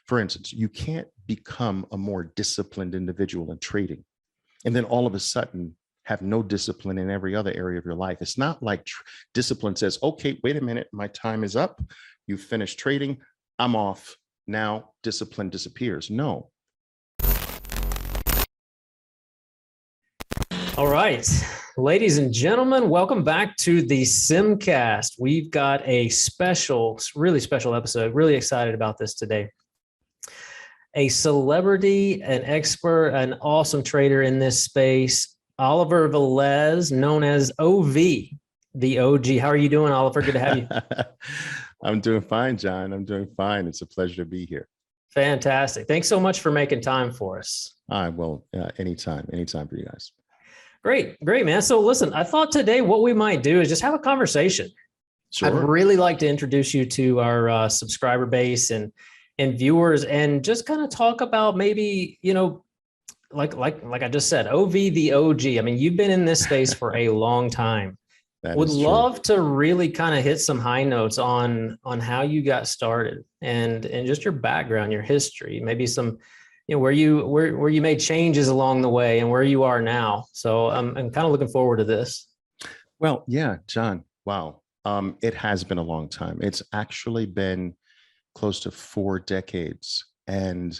For instance, you can't become a more disciplined individual in trading and then all of a sudden have no discipline in every other area of your life. It's not like discipline says, okay, wait a minute, my time is up. You finished trading, I'm off. Now discipline disappears. No. All right, ladies and gentlemen, welcome back to the SimCast. We've got a special, really special episode. Really excited about this today. A celebrity, an expert, an awesome trader in this space, Oliver Velez, known as OV, the OG. How are you doing, Oliver? Good to have you. I'm doing fine, John. I'm doing fine. It's a pleasure to be here. Fantastic. Thanks so much for making time for us. Anytime for you guys. Great, man. So listen, I thought today what we might do is just have a conversation. Sure. I'd really like to introduce you to our subscriber base and viewers, and just kind of talk about maybe, like I just said, OV the OG. I mean, you've been in this space for a long time. Would love to really kind of hit some high notes on how you got started and just your background, your history, maybe some, where you made changes along the way and where you are now. So I'm kind of looking forward to this. Well, yeah, John. Wow. It has been a long time. It's actually been close to 4 decades. And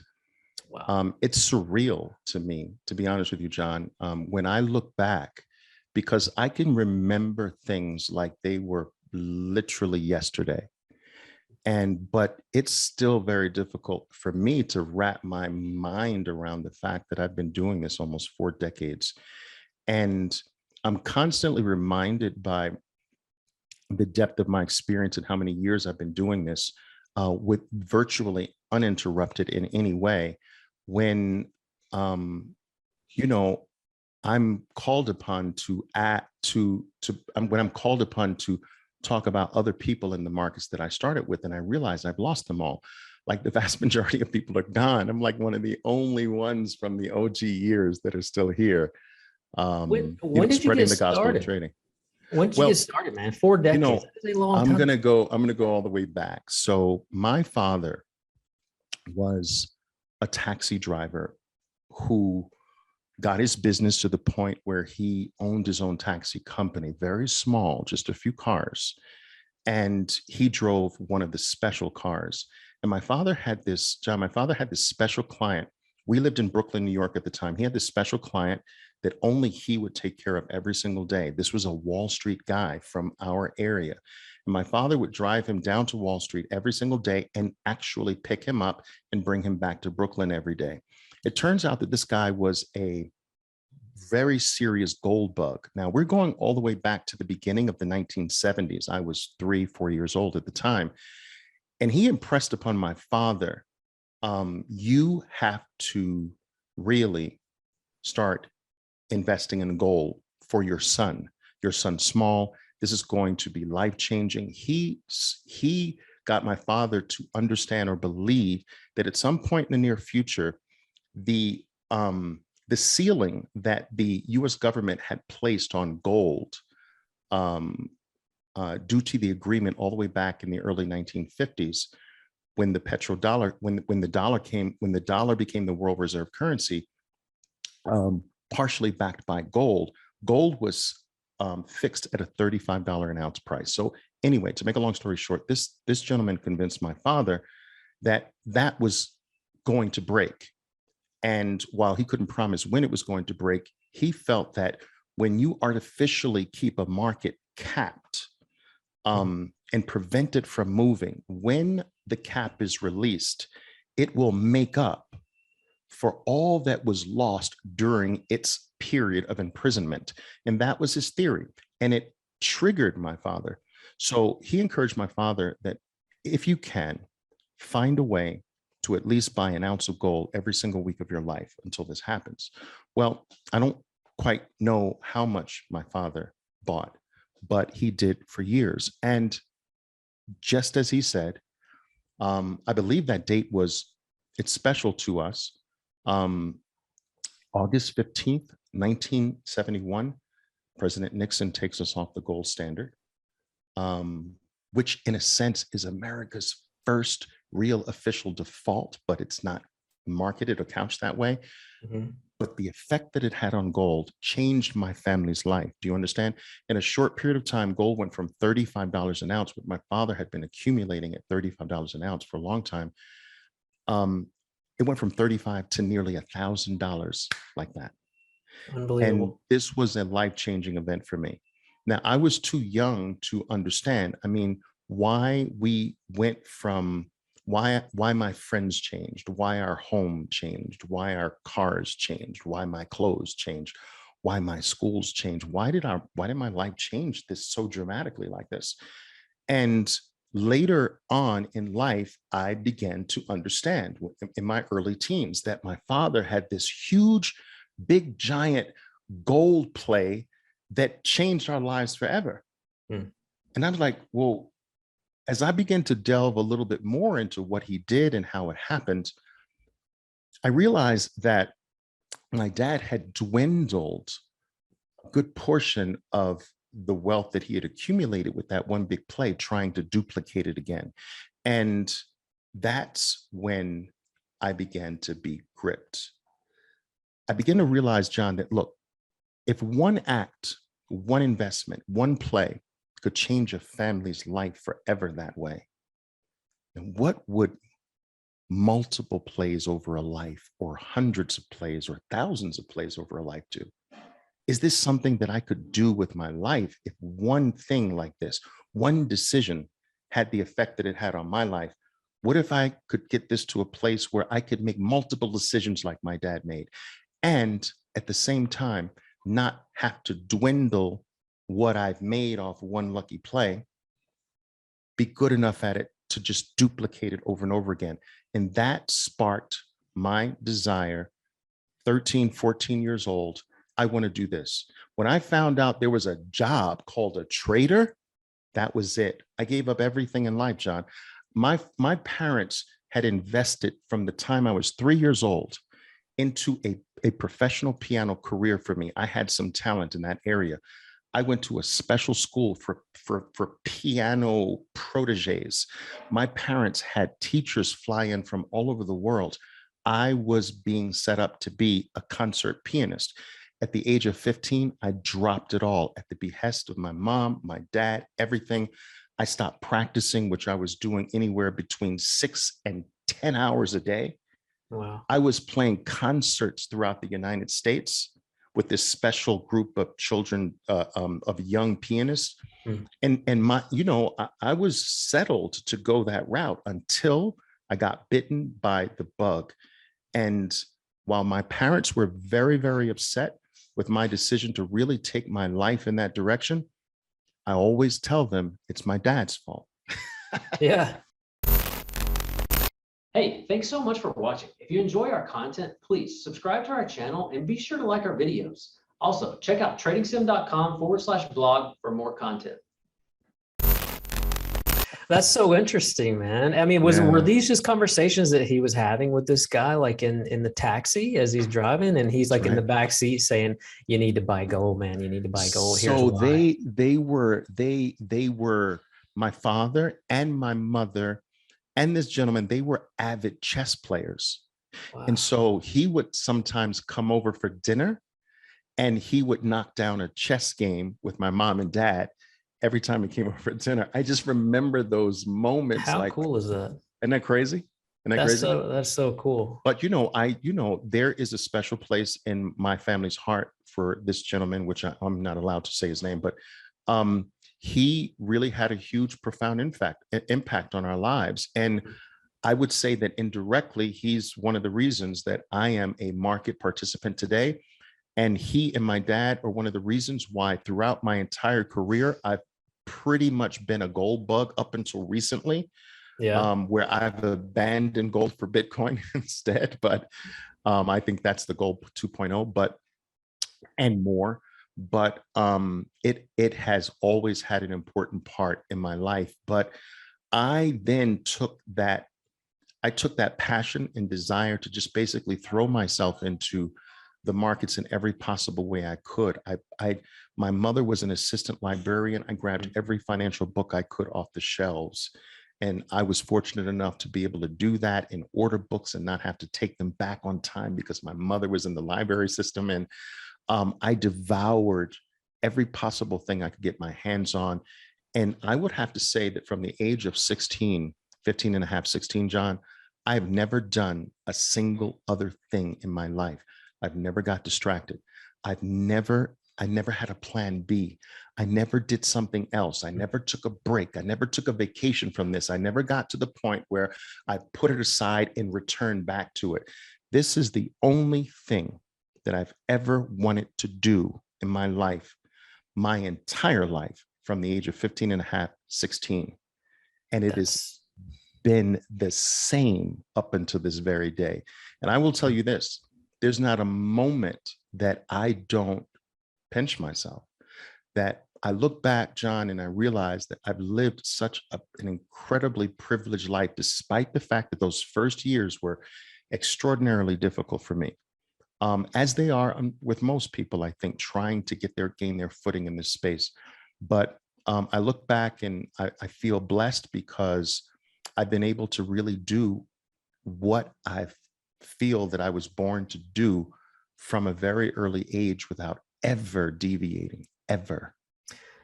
wow. It's surreal to me, to be honest with you, John, when I look back, because I can remember things like they were literally yesterday. But it's still very difficult for me to wrap my mind around the fact that I've been doing this almost 4 decades. And I'm constantly reminded by the depth of my experience and how many years I've been doing this with virtually uninterrupted in any way. When, I'm called upon when I'm called upon to talk about other people in the markets that I started with, and I realize I've lost them all. Like the vast majority of people are gone. I'm like one of the only ones from the OG years that are still here. When did you get the gospel started? of trading. When did you get started, man? 4 decades. That's a long time. I'm gonna go all the way back. So my father was a taxi driver who got his business to the point where he owned his own taxi company, very small, just a few cars. And he drove one of the special cars. And my father had this special client. We lived in Brooklyn, New York at the time. He had this special client that only he would take care of every single day. This was a Wall Street guy from our area. And my father would drive him down to Wall Street every single day and actually pick him up and bring him back to Brooklyn every day. It turns out that this guy was a very serious gold bug. Now we're going all the way back to the beginning of the 1970s. I was 3-4 years old at the time. And he impressed upon my father, you have to really start investing in gold for your son. Your son's small. This is going to be life-changing. He got my father to understand or believe that at some point in the near future, the ceiling that the U.S. government had placed on gold due to the agreement all the way back in the early 1950s, when the petrodollar, when the dollar became the world reserve currency, partially backed by gold. Gold was fixed at a $35 an ounce price. So anyway, to make a long story short, this gentleman convinced my father that that was going to break. And while he couldn't promise when it was going to break, he felt that when you artificially keep a market capped and prevent it from moving, when the cap is released, it will make up for all that was lost during its period of imprisonment. And that was his theory. And it triggered my father. So he encouraged my father that if you can, find a way to at least buy an ounce of gold every single week of your life until this happens. Well, I don't quite know how much my father bought, but he did for years. And just as he said, I believe that date it's special to us. August 15th, 1971, President Nixon takes us off the gold standard, which in a sense is America's first real official default, but it's not marketed or couched that way. Mhm. But the effect that it had on gold changed my family's life. Do you understand? In a short period of time, gold went from $35 an ounce, what my father had been accumulating at $35 an ounce for a long time. It went from 35 to nearly $1,000 like that. And Unbelievable. this was a life-changing event for me. Now, I was too young to understand, I mean, why we went from why my friends changed, why our home changed, why our cars changed, why my clothes changed, why my schools changed. Why did my life change this so dramatically like this? And later on in life, I began to understand in my early teens that my father had this huge, big, giant gold play that changed our lives forever. Hmm. And I was like, well, as I began to delve a little bit more into what he did and how it happened, I realized that my dad had dwindled a good portion of the wealth that he had accumulated with that one big play, trying to duplicate it again. And that's when I began to be gripped. I began to realize, John, that look, if one act, one investment, one play could change a family's life forever that way, then what would multiple plays over a life, or hundreds of plays, or thousands of plays over a life do? Is this something that I could do with my life if one thing like this, one decision had the effect that it had on my life? What if I could get this to a place where I could make multiple decisions like my dad made, and at the same time, not have to dwindle what I've made off one lucky play, be good enough at it to just duplicate it over and over again? And that sparked my desire, 13, 14 years old. I want to do this. When I found out there was a job called a trader, that was it. I gave up everything in life, John. My parents had invested from the time I was 3 years old into a professional piano career for me. I had some talent in that area. I went to a special school for piano proteges. My parents had teachers fly in from all over the world. I was being set up to be a concert pianist. At the age of 15, I dropped it all at the behest of my mom, my dad, everything. I stopped practicing, which I was doing anywhere between 6 and 10 hours a day. Wow. I was playing concerts throughout the United States with this special group of children, of young pianists. Hmm. And my, I was settled to go that route until I got bitten by the bug. And while my parents were very, very upset with my decision to really take my life in that direction, I always tell them it's my dad's fault. Yeah. Hey, thanks so much for watching. If you enjoy our content, please subscribe to our channel and be sure to like our videos. Also, check out tradingsim.com/blog for more content. That's so interesting, man. I mean, were these just conversations that he was having with this guy, like in the taxi as he's driving, and he's like in the back seat saying, "You need to buy gold, man. You need to buy gold." Here's So why. they were my father and my mother and this gentleman. They were avid chess players, and Wow. so he would sometimes come over for dinner, and he would knock down a chess game with my mom and dad every time he came over for dinner. I just remember those moments. How Like, cool is that? isn't that crazy? Isn't that crazy? That's so cool. But there is a special place in my family's heart for this gentleman, which I'm not allowed to say his name, but he really had a huge, profound impact on our lives. And I would say that indirectly, he's one of the reasons that I am a market participant today. And he and my dad are one of the reasons why throughout my entire career, I've pretty much been a gold bug up until recently, Yeah. where I've abandoned gold for Bitcoin instead. But I think that's the gold 2.0, and more. But it has always had an important part in my life. But I then took that passion and desire to just basically throw myself into the markets in every possible way I could. My mother was an assistant librarian. I grabbed every financial book I could off the shelves. And I was fortunate enough to be able to do that and order books and not have to take them back on time because my mother was in the library system. And I devoured every possible thing I could get my hands on. And I would have to say that from the age of 16, 15 and a half, 16, John, I've never done a single other thing in my life. I've never got distracted. I never had a plan B. I never did something else. I never took a break. I never took a vacation from this. I never got to the point where I put it aside and returned back to it. This is the only thing that I've ever wanted to do in my life, my entire life, from the age of 15 and a half, 16. And it has been the same up until this very day. And I will tell you this, there's not a moment that I don't pinch myself, that I look back, John, and I realize that I've lived such an incredibly privileged life, despite the fact that those first years were extraordinarily difficult for me. As they are with most people, I think, trying to gain their footing in this space. But I look back and I feel blessed because I've been able to really do what I feel that I was born to do from a very early age without ever deviating, ever.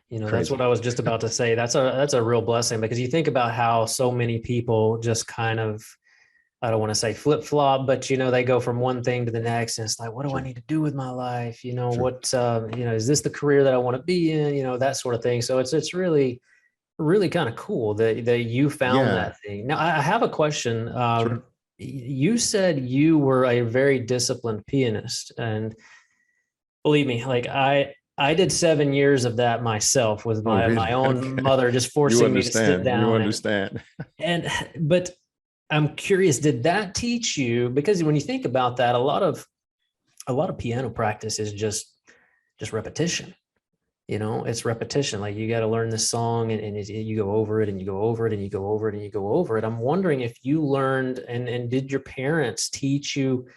You know, that's Crazy. what I was just about to say. That's a real blessing, because you think about how so many people just kind of, I don't want to say flip flop, but you know, they go from one thing to the next, and it's like, what do I need to do with my life? You know, what you know, is this the career that I want to be in? You know, that sort of thing. So it's really kind of cool that you found Yeah, that thing. Now, I have a question. sure. You said you were a very disciplined pianist, and believe me, like I did 7 years of that myself, with Oh, my really? own Okay. mother just You forcing me to sit understand. You down understand. and but I'm curious, did that teach you, because when you think about that, a lot of piano practice is just repetition. You know, it's repetition. Like, you got to learn this song, and you go over it and you go over it and you go over it and you go over it. I'm wondering if you learned, and did your parents teach you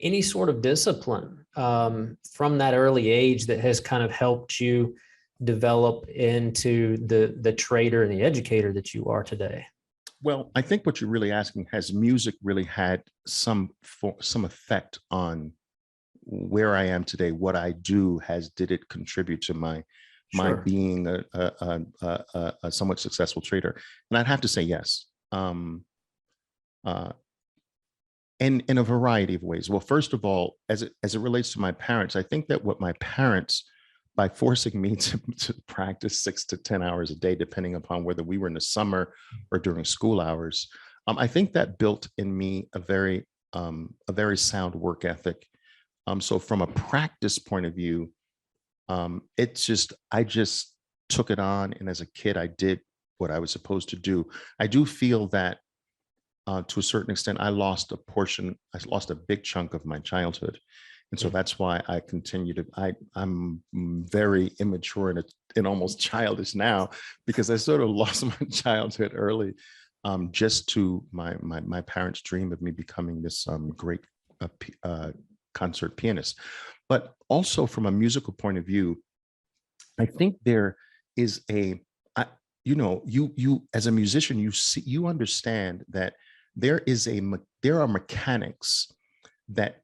any sort of discipline from that early age that has kind of helped you develop into the trader and the educator that you are today? Well, I think what you're really asking, has music really had some effect on where I am today? What I do, did it contribute to my Sure. being a somewhat successful trader? And I'd have to say yes. Uh, in a variety of ways. Well, first of all, as it relates to my parents, I think that what my parents, by forcing me to practice 6 to 10 hours a day, depending upon whether we were in the summer or during school hours, I think that built in me a very sound work ethic. So from a practice point of view, I just took it on, and as a kid, I did what I was supposed to do. I do feel that to a certain extent, I lost a big chunk of my childhood. And so that's why I continue to, I'm very immature and almost childish now, because I sort of lost my childhood early, just to my parents' dream of me becoming this great concert pianist. But also from a musical point of view, I think there is you as a musician, you understand that there are mechanics that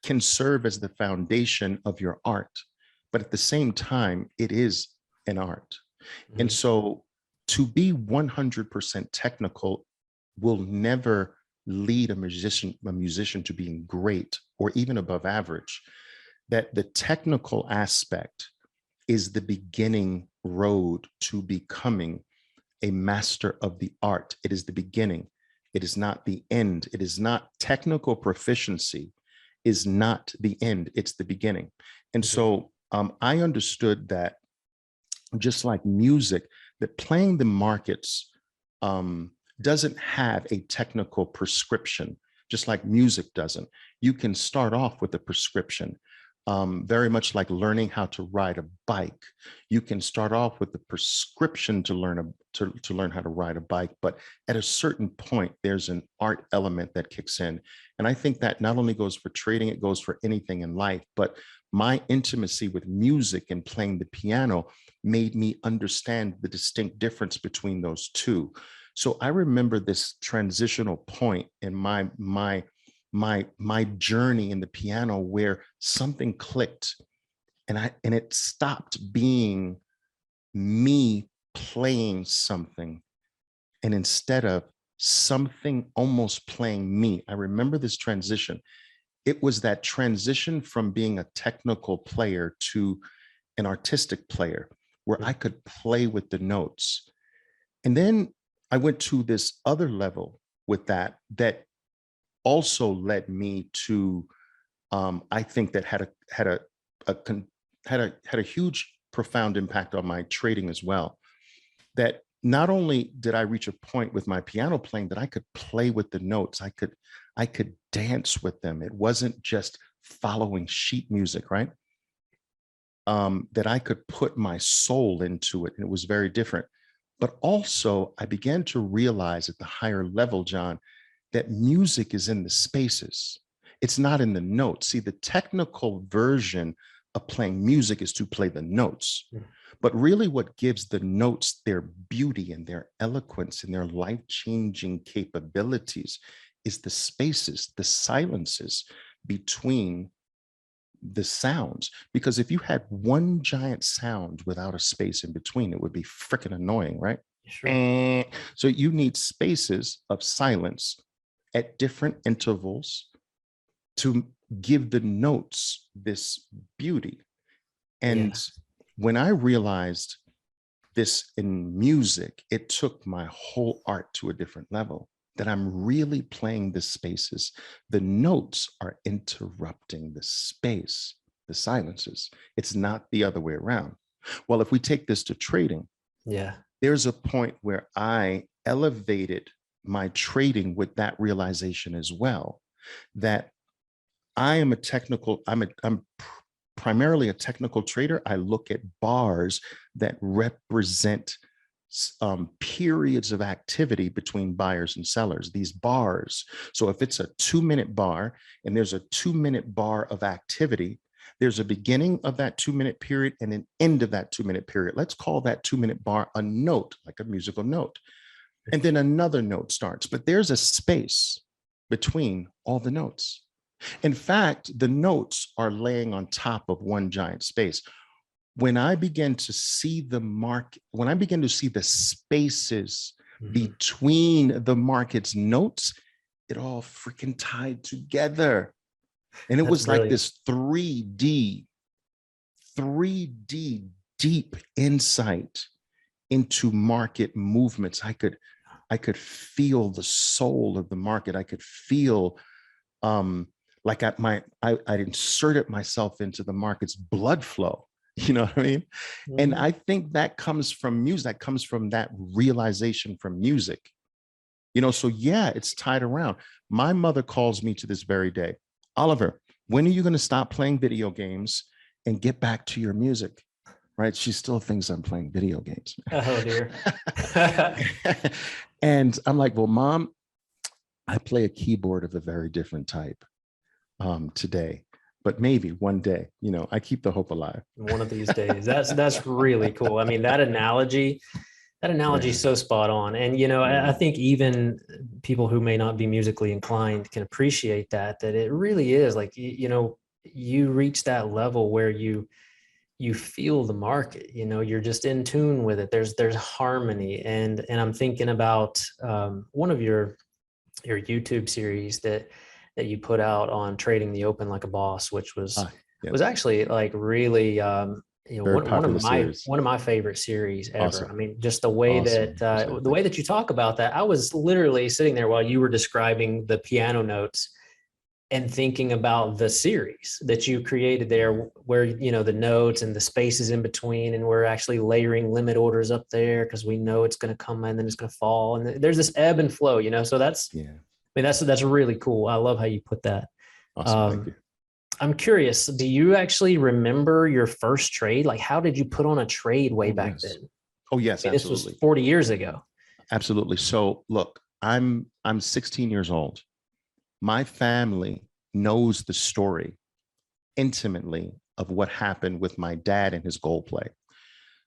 can serve as the foundation of your art, but at the same time, it is an art. Mhm. And so to be 100% technical will never lead a musician to being great or even above average. That the technical aspect is the beginning road to becoming a master of the art. It is the beginning. It is not the end. It is not technical proficiency is not the end. It's the beginning. And so I understood that, just like music, that playing the markets doesn't have a technical prescription, just like music doesn't. You can start off with a prescription. Very much like learning how to ride a bike. You can start off with the prescription to learn how to ride a bike, but at a certain point, there's an art element that kicks in. And I think that not only goes for trading, it goes for anything in life. But my intimacy with music and playing the piano made me understand the distinct difference between those two. So I remember this transitional point in my journey in the piano where something clicked, and it stopped being me playing something, and instead of something almost playing me. I remember this transition. It was that transition from being a technical player to an artistic player where I could play with the notes. And then I went to this other level with that also led me to I think that had a huge profound impact on my trading as well. That not only did I reach a point with my piano playing that I could play with the notes, I could dance with them. It wasn't just following sheet music, right? That I could put my soul into it, and it was very different. But also, I began to realize at the higher level, John, that music is in the spaces. It's not in the notes. See, the technical version of playing music is to play the notes. But really, what gives the notes their beauty and their eloquence and their life-changing capabilities is the spaces, the silences between the sounds. Because if you had one giant sound without a space in between, it would be freaking annoying, right? Sure. So you need spaces of silence at different intervals to give the notes this beauty. And Yeah. when I realized this in music, it took my whole art to a different level, that I'm really playing the spaces. The notes are interrupting the space, the silences. It's not the other way around. Well, if we take this to trading, Yeah. there's a point where I elevated my trading with that realization as well, that I'm primarily a technical trader. I look at bars that represent periods of activity between buyers and sellers, these bars. So if it's a 2-minute bar and there's a 2-minute bar of activity, there's a beginning of that 2-minute period and an end of that 2-minute period. Let's call that 2-minute bar a note, like a musical note. And then another note starts, but there's a space between all the notes. In fact, the notes are laying on top of one giant space. When I began to see the market, when I began to see the spaces between the market's notes, it all freaking tied together. And it That's was like brilliant. this 3D deep insight into market movements. I could feel the soul of the market. I could feel like I inserted myself into the market's blood flow. You know what I mean? And I think that comes from music. That comes from that realization from music. You know, so yeah, it's tied around. My mother calls me to this very day, Oliver, when are you going to stop playing video games and get back to your music? Right? She still thinks I'm playing video games. Oh dear. And I'm like, well, Mom, I play a keyboard of a very different type today, but maybe one day, you know, I keep the hope alive. One of these days. That's really cool. I mean, that analogy is Yeah. so spot on. And, you know, I Mm. think even people who may not be musically inclined can appreciate that it really is like, you know, you reach that level where you feel the market, you know, you're just in tune with it. There's harmony. And I'm thinking about one of your YouTube series that you put out on trading the open like a boss, which Ah, was yes. actually like really you know Very popular series. one of my favorite series ever. I Awesome. mean, just the way that Awesome. Appreciate it. the way that you talk about that, I was literally sitting there while you were describing the piano notes and thinking about the series that you created there, where you know the notes and the spaces in between, and we're actually layering limit orders up there because we know it's going to come and then it's going to fall, and there's this ebb and flow, you know. So Yeah. I mean, that's really cool. I love how you put that. Awesome. Thank Um, you. I'm curious, do you actually remember your first trade? Like, how did you put on a trade way Oh, back yes. then? Oh, I yes, mean, this was absolutely. 40 years ago. Absolutely. So look, I'm 16 years old. My family knows the story intimately of what happened with my dad and his gold play.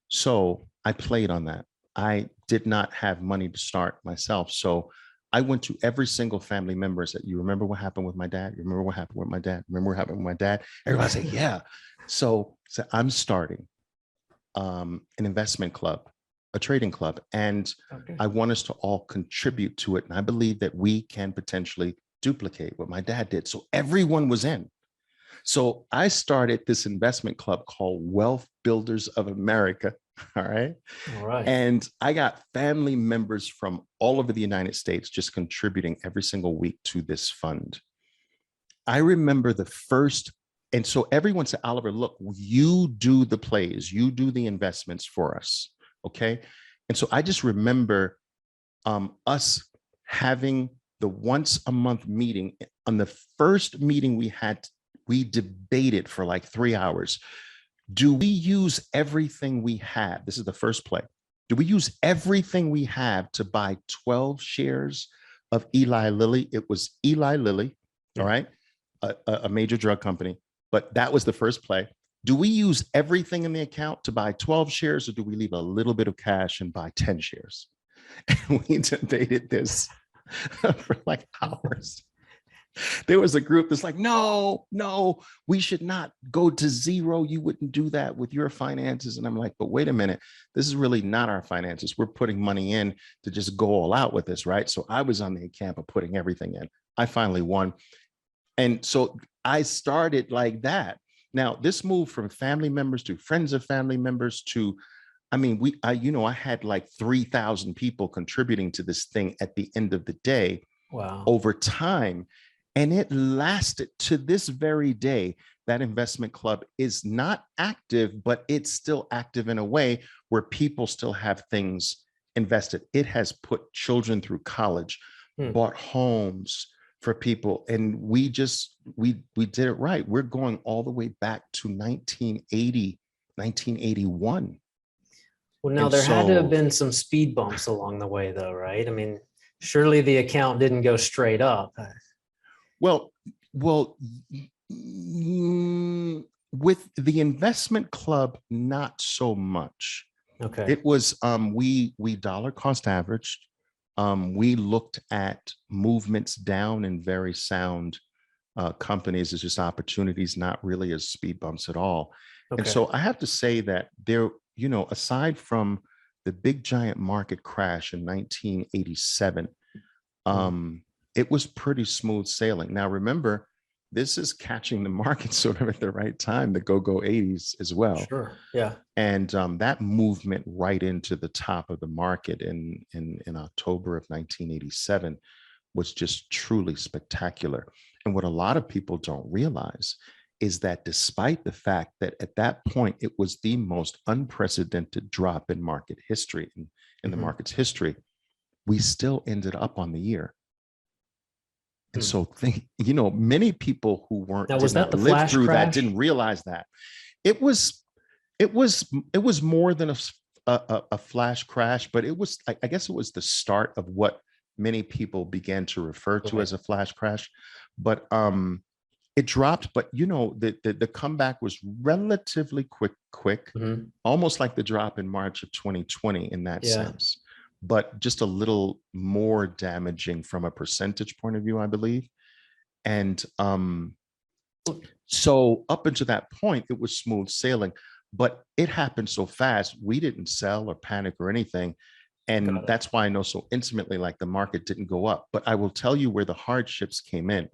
So I played on that. I did not have money to start myself. So I went to every single family member and said, you remember what happened with my dad? You remember what happened with my dad? Remember what happened with my dad? Everybody said, yeah. So I'm starting an investment club, a trading club, and Okay. I want us to all contribute to it. And I believe that we can potentially duplicate what my dad did. So everyone was in. So I started this investment club called Wealth Builders of America. All right. All right. And I got family members from all over the United States just contributing every single week to this fund. I remember the first, and so everyone said, Oliver, look, you do the plays, you do the investments for us. Okay. And so I just remember us having the once a month meeting. On the first meeting we had, we debated for like 3 hours. Do we use everything we have? This is the first play. Do we use everything we have to buy 12 shares of Eli Lilly? It was Eli Lilly, all right, a major drug company. But that was the first play. Do we use everything in the account to buy 12 shares, or do we leave a little bit of cash and buy 10 shares? And we debated this for like hours. There was a group that's like, no, we should not go to zero. You wouldn't do that with your finances. And I'm like, but wait a minute, this is really not our finances. We're putting money in to just go all out with this, right? So I was on the camp of putting everything in. I finally won. And so I started like that. Now, this moved from family members to friends of family members to, I mean, I had like 3,000 people contributing to this thing at the end of the day. Wow. Over time. And it lasted to this very day. That investment club is not active, but it's still active in a way where people still have things invested. It has put children through college, bought homes for people. And we did it right. We're going all the way back to 1980, 1981. Well, now And there had to have so, been some speed bumps along the way, though, right? I mean, surely the account didn't go straight up. well, with the investment club, not so much. Okay. It was we dollar cost averaged. We looked at movements down in very sound companies as just opportunities, not really as speed bumps at all. Okay. And so I have to say that there, aside from the big giant market crash in 1987, it was pretty smooth sailing. Now, remember, this is catching the market sort of at the right time, the go-go 80s as well. Sure. Yeah. And that movement right into the top of the market in October of 1987 was just truly spectacular. And what a lot of people don't realize is that despite the fact that at that point, it was the most unprecedented drop in market history, in the market's history, we still ended up on the year. And so many people who weren't, now, was that the live flash through crash? that didn't realize that. It was more than a flash crash, but it was, I guess it was the start of what many people began to refer to as a flash crash. But it dropped, but the comeback was relatively quick, almost like the drop in March of 2020 in that sense, but just a little more damaging from a percentage point of view, I believe. And so up until that point, it was smooth sailing, but it happened so fast, we didn't sell or panic or anything. And that's why I know so intimately, like the market didn't go up. But I will tell you where the hardships came in.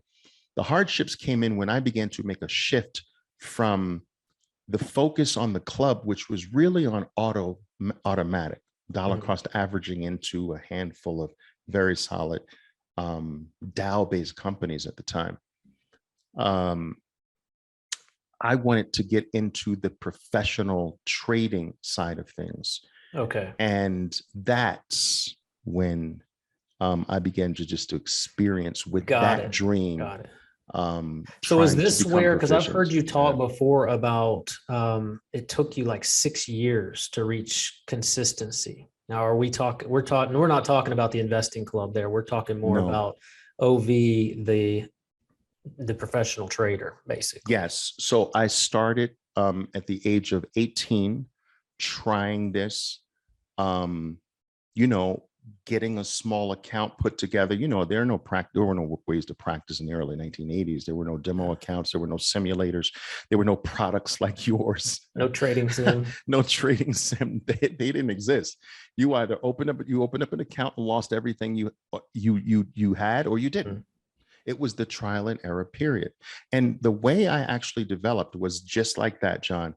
The hardships came in when I began to make a shift from the focus on the club, which was really on automatic dollar cost averaging into a handful of very solid Dow-based companies at the time. I wanted to get into the professional trading side of things. Okay. And that's when I began to just experience with that dream. Got it. So is this where, because I've heard you talk before about it took you like 6 years to reach consistency. Now, we're not talking about the investing club there. We're talking more about OV, the professional trader, basically. Yes. So I started at the age of 18 trying this. you know, getting a small account put together. You know, there were no ways to practice in the early 1980s. There were no demo accounts. There were no simulators. There were no products like yours. No trading sim. No trading sim. They didn't exist. You either opened up an account and lost everything you had, or you didn't. Mm. It was the trial and error period. And the way I actually developed was just like that, John.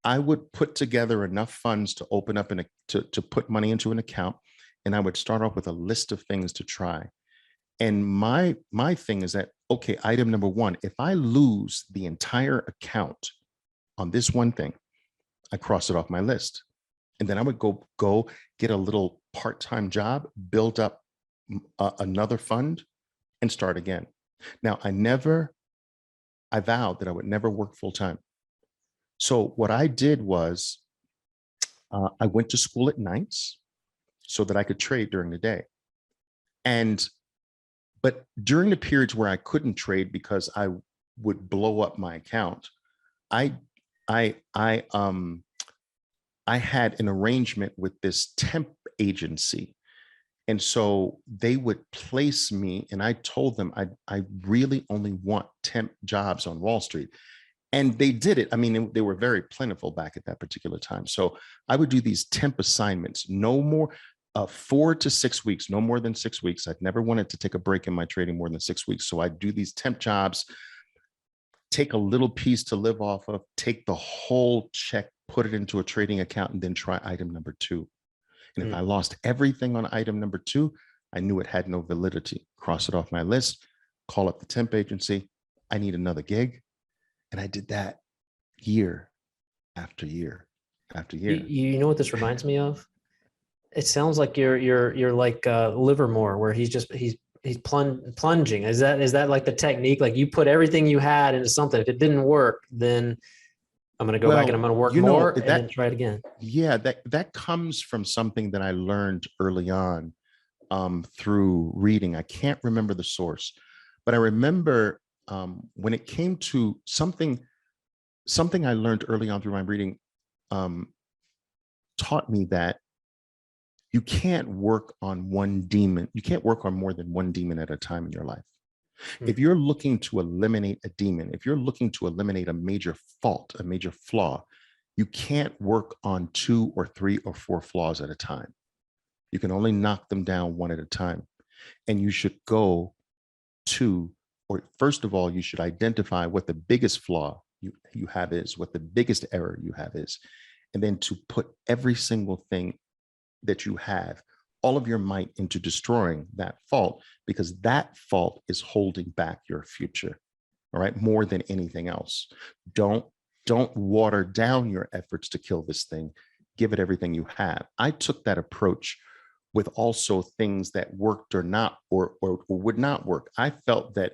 I would put together enough funds to open up to put money into an account, and I would start off with a list of things to try. And my thing is that, okay, item number one, if I lose the entire account on this one thing, I cross it off my list. And then I would go get a little part-time job, build up another fund, and start again. Now, I vowed that I would never work full-time. So what I did was I went to school at nights so that I could trade during the day. But during the periods where I couldn't trade because I would blow up my account, I had an arrangement with this temp agency. And so they would place me, and I told them I really only want temp jobs on Wall Street. And they did it. I mean, they were very plentiful back at that particular time. So I would do these temp assignments, no more, 4 to 6 weeks, no more than 6 weeks. I'd never wanted to take a break in my trading more than 6 weeks. So I'd do these temp jobs, take a little piece to live off of, take the whole check, put it into a trading account, and then try item number two. And if I lost everything on item number two, I knew it had no validity. Cross it off my list, call up the temp agency. I need another gig. And I did that year after year after year. You know what this reminds me of? It sounds like you're like Livermore, where he's plunging. Is that like the technique? Like you put everything you had into something. If it didn't work, then I'm going to go back and I'm going to work more and then try it again. Yeah, that comes from something that I learned early on through reading. I can't remember the source, but I remember when it came to something I learned early on through my reading taught me that you can't work on one demon. You can't work on more than one demon at a time in your life. If you're looking to eliminate a demon, if you're looking to eliminate a major fault, a major flaw, you can't work on 2 or 3 or 4 flaws at a time. You can only knock them down one at a time. And you should go to, or first of all, you should identify what the biggest flaw you have is, what the biggest error you have is, and then to put every single thing that you have, all of your might, into destroying that fault, because that fault is holding back your future. All right, more than anything else. Don't water down your efforts to kill this thing. Give it everything you have. I took that approach with also things that worked or not, or would not work. I felt that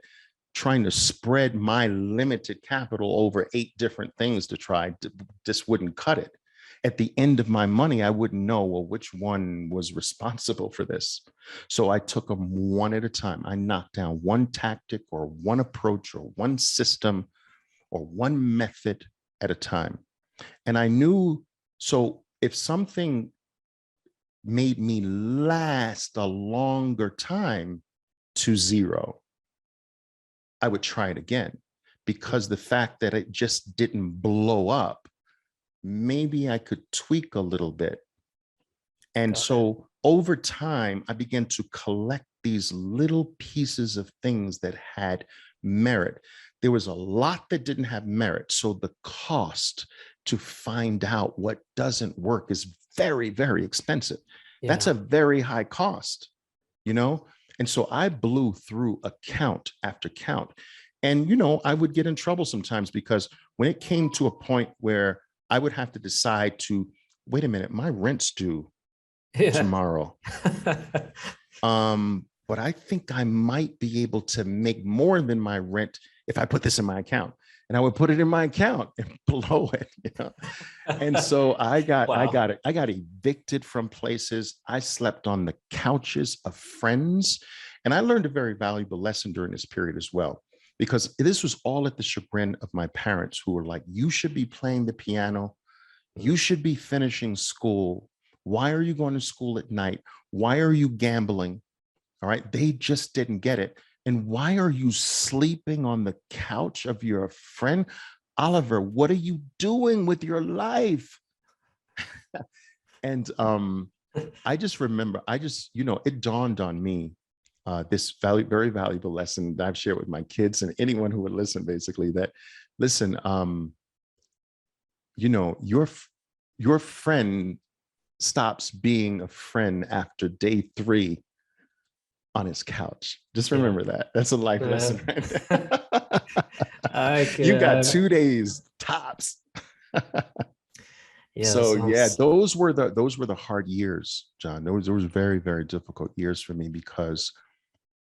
trying to spread my limited capital over 8 different things to try just wouldn't cut it. At the end of my money, I wouldn't know, well, which one was responsible for this. So I took them one at a time. I knocked down one tactic or one approach or one system or one method at a time. And I knew, so if something made me last a longer time to zero, I would try it again, because the fact that it just didn't blow up, maybe I could tweak a little bit. And so over time, I began to collect these little pieces of things that had merit. There was a lot that didn't have merit. So the cost to find out what doesn't work is very, very expensive. Yeah. That's a very high cost, you know? And so I blew through account after count. And, you know, I would get in trouble sometimes, because when it came to a point where I would have to decide to, wait a minute, my rent's due tomorrow. But I think I might be able to make more than my rent if I put this in my account. And I would put it in my account and blow it, you know? And so I got evicted from places. I slept on the couches of friends. And I learned a very valuable lesson during this period as well, because this was all at the chagrin of my parents, who were like, you should be playing the piano. You should be finishing school. Why are you going to school at night? Why are you gambling? All right. They just didn't get it. And why are you sleeping on the couch of your friend? Oliver, what are you doing with your life? And I just remember, it dawned on me, this very valuable lesson that I've shared with my kids and anyone who would listen, basically, that, listen, your friend stops being a friend after day 3 on his couch. Just remember that. That's a life lesson right there. You got 2 days tops. Yeah. So yeah, those were the hard years, John. Those were very, very difficult years for me because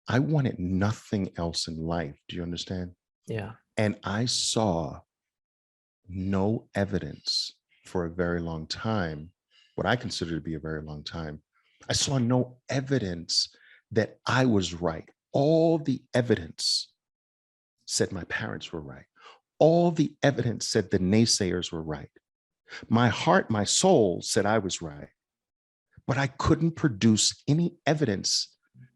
I wanted nothing else in life. Do you understand? Yeah. And I saw no evidence for a very long time, what I consider to be a very long time. I saw no evidence that I was right. All the evidence said my parents were right. All the evidence said the naysayers were right. My heart, my soul said I was right, but I couldn't produce any evidence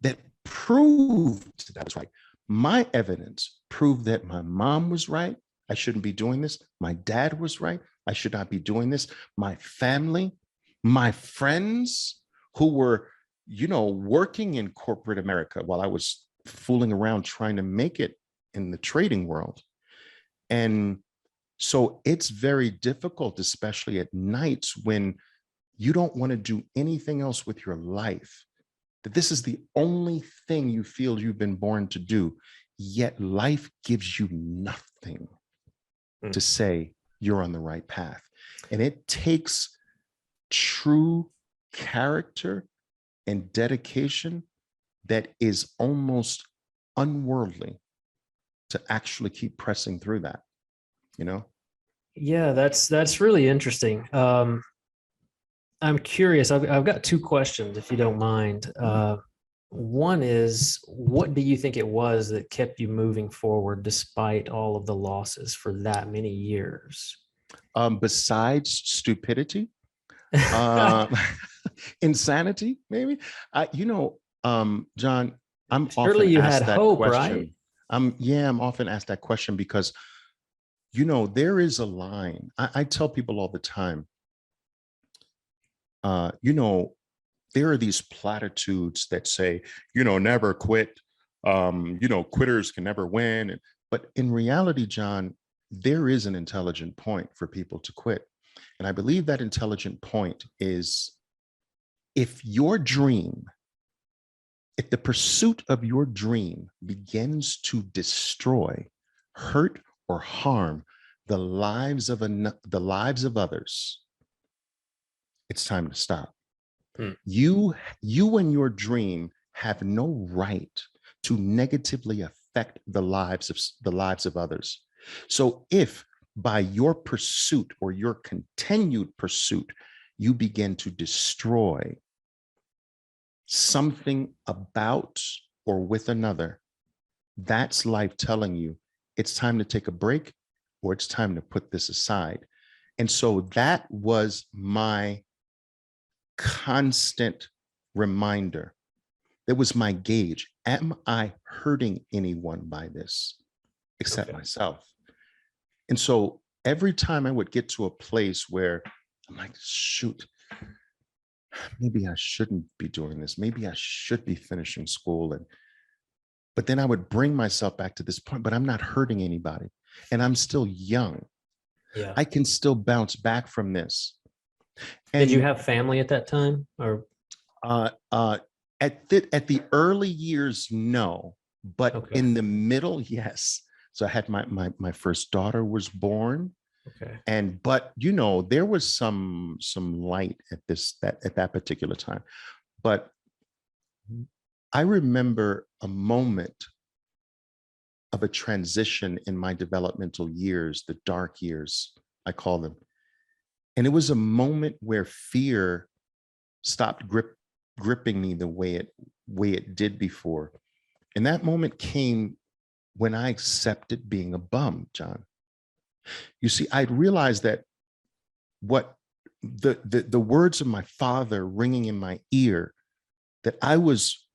that proved that I was right. My evidence proved that my mom was right. I shouldn't be doing this. My dad was right. I should not be doing this. My family, my friends who were, working in corporate America while I was fooling around trying to make it in the trading world. And so it's very difficult, especially at nights when you don't want to do anything else with your life, that this is the only thing you feel you've been born to do, yet life gives you nothing to say you're on the right path. And it takes true character and dedication that is almost unworldly to actually keep pressing through that, Yeah, that's really interesting. I'm curious. I've got 2 questions, if you don't mind. One is, what do you think it was that kept you moving forward despite all of the losses for that many years? Besides stupidity, insanity, maybe. John, I'm Surely often you had asked that hope, right? question. I'm often asked that question because, there is a line. I tell people all the time, there are these platitudes that say, never quit. Quitters can never win. But in reality, John, there is an intelligent point for people to quit. And I believe that intelligent point is if the pursuit of your dream begins to destroy, hurt, or harm the lives of others, it's time to stop. You and your dream have no right to negatively affect the lives of others. So if by your pursuit or your continued pursuit, you begin to destroy something about or with another, that's life telling you it's time to take a break or it's time to put this aside. And so that was my constant reminder. That was my gauge. Am I hurting anyone by this except myself? And so every time I would get to a place where I'm like, shoot, maybe I shouldn't be doing this. Maybe I should be finishing school. But then I would bring myself back to this point, but I'm not hurting anybody. And I'm still young. Yeah. I can still bounce back from this. And did you have family at that time, or? At the early years, no, but in the middle, yes. So I had my first daughter was born. Okay. But there was some light at that particular time. But I remember a moment of a transition in my developmental years, the dark years, I call them. And it was a moment where fear stopped gripping me the way it did before. And that moment came when I accepted being a bum, John. You see, I realized that what the words of my father ringing in my ear, that I was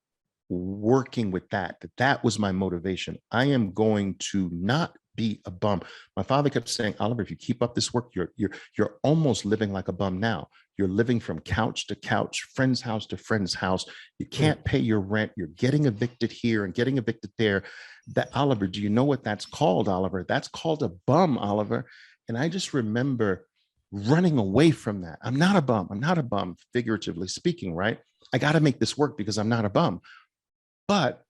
working with that was my motivation. I am going to not be a bum. My father kept saying, Oliver, if you keep up this work, you're almost living like a bum now. You're living from couch to couch, friend's house to friend's house. You can't pay your rent. You're getting evicted here and getting evicted there. That, Oliver, do you know what that's called, Oliver? That's called a bum, Oliver. And I just remember running away from that. I'm not a bum. I'm not a bum, figuratively speaking, right? I got to make this work because I'm not a bum. But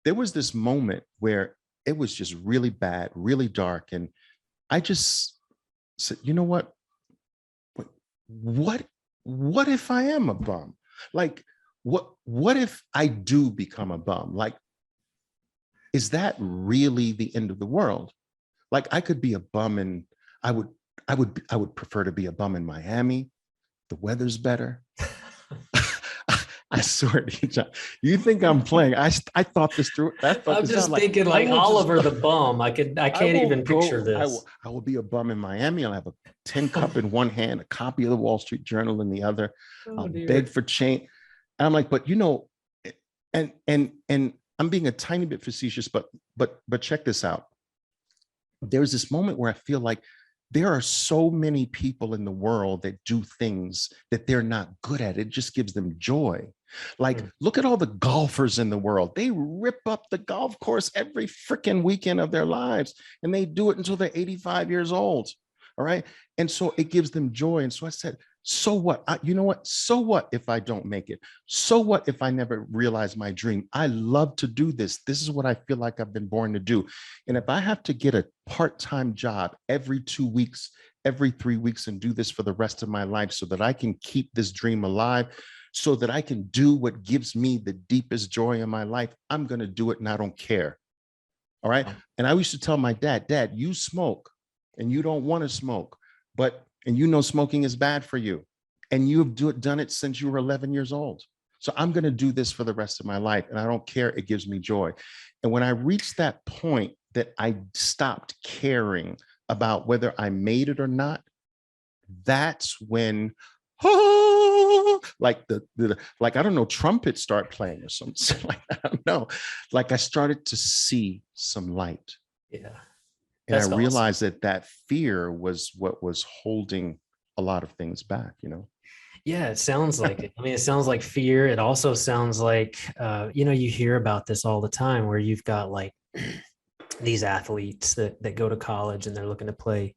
there was this moment where it was just really bad, really dark. And I just said, you know what? What if I am a bum? Like, what if I do become a bum? Like, is that really the end of the world? Like, I could be a bum, and I would prefer to be a bum in Miami. The weather's better. I swear to you, John, you think I'm playing? I thought this through. I'm just thinking like Oliver the bum. I can't even picture this. I will be a bum in Miami. I'll have a tin cup in one hand, a copy of the Wall Street Journal in the other. I'll beg for change. And I'm like, but you know, and I'm being a tiny bit facetious, but check this out. There's this moment where I feel like there are so many people in the world that do things that they're not good at. It just gives them joy. Like, look at all the golfers in the world. They rip up the golf course every freaking weekend of their lives, and they do it until they're 85 years old. All right. And so it gives them joy. And so I said, so what? You know what? So what if I don't make it? So what if I never realize my dream? I love to do this. This is what I feel like I've been born to do. And if I have to get a part-time job every 2 weeks, every 3 weeks, and do this for the rest of my life so that I can keep this dream alive, so that I can do what gives me the deepest joy in my life, I'm going to do it, and I don't care. All right. And I used to tell my dad, you smoke and you don't want to smoke, and you know smoking is bad for you, and you've done it since you were 11 years old. So I'm going to do this for the rest of my life, and I don't care. It gives me joy. And when I reached that point that I stopped caring about whether I made it or not, that's when like like, I don't know, trumpets start playing or something like that. I don't know. Like, I started to see some light. Yeah. And I realized that fear was what was holding a lot of things back, you know? Yeah, it sounds like it. I mean, it sounds like fear. It also sounds like, you hear about this all the time where you've got like these athletes that go to college and they're looking to play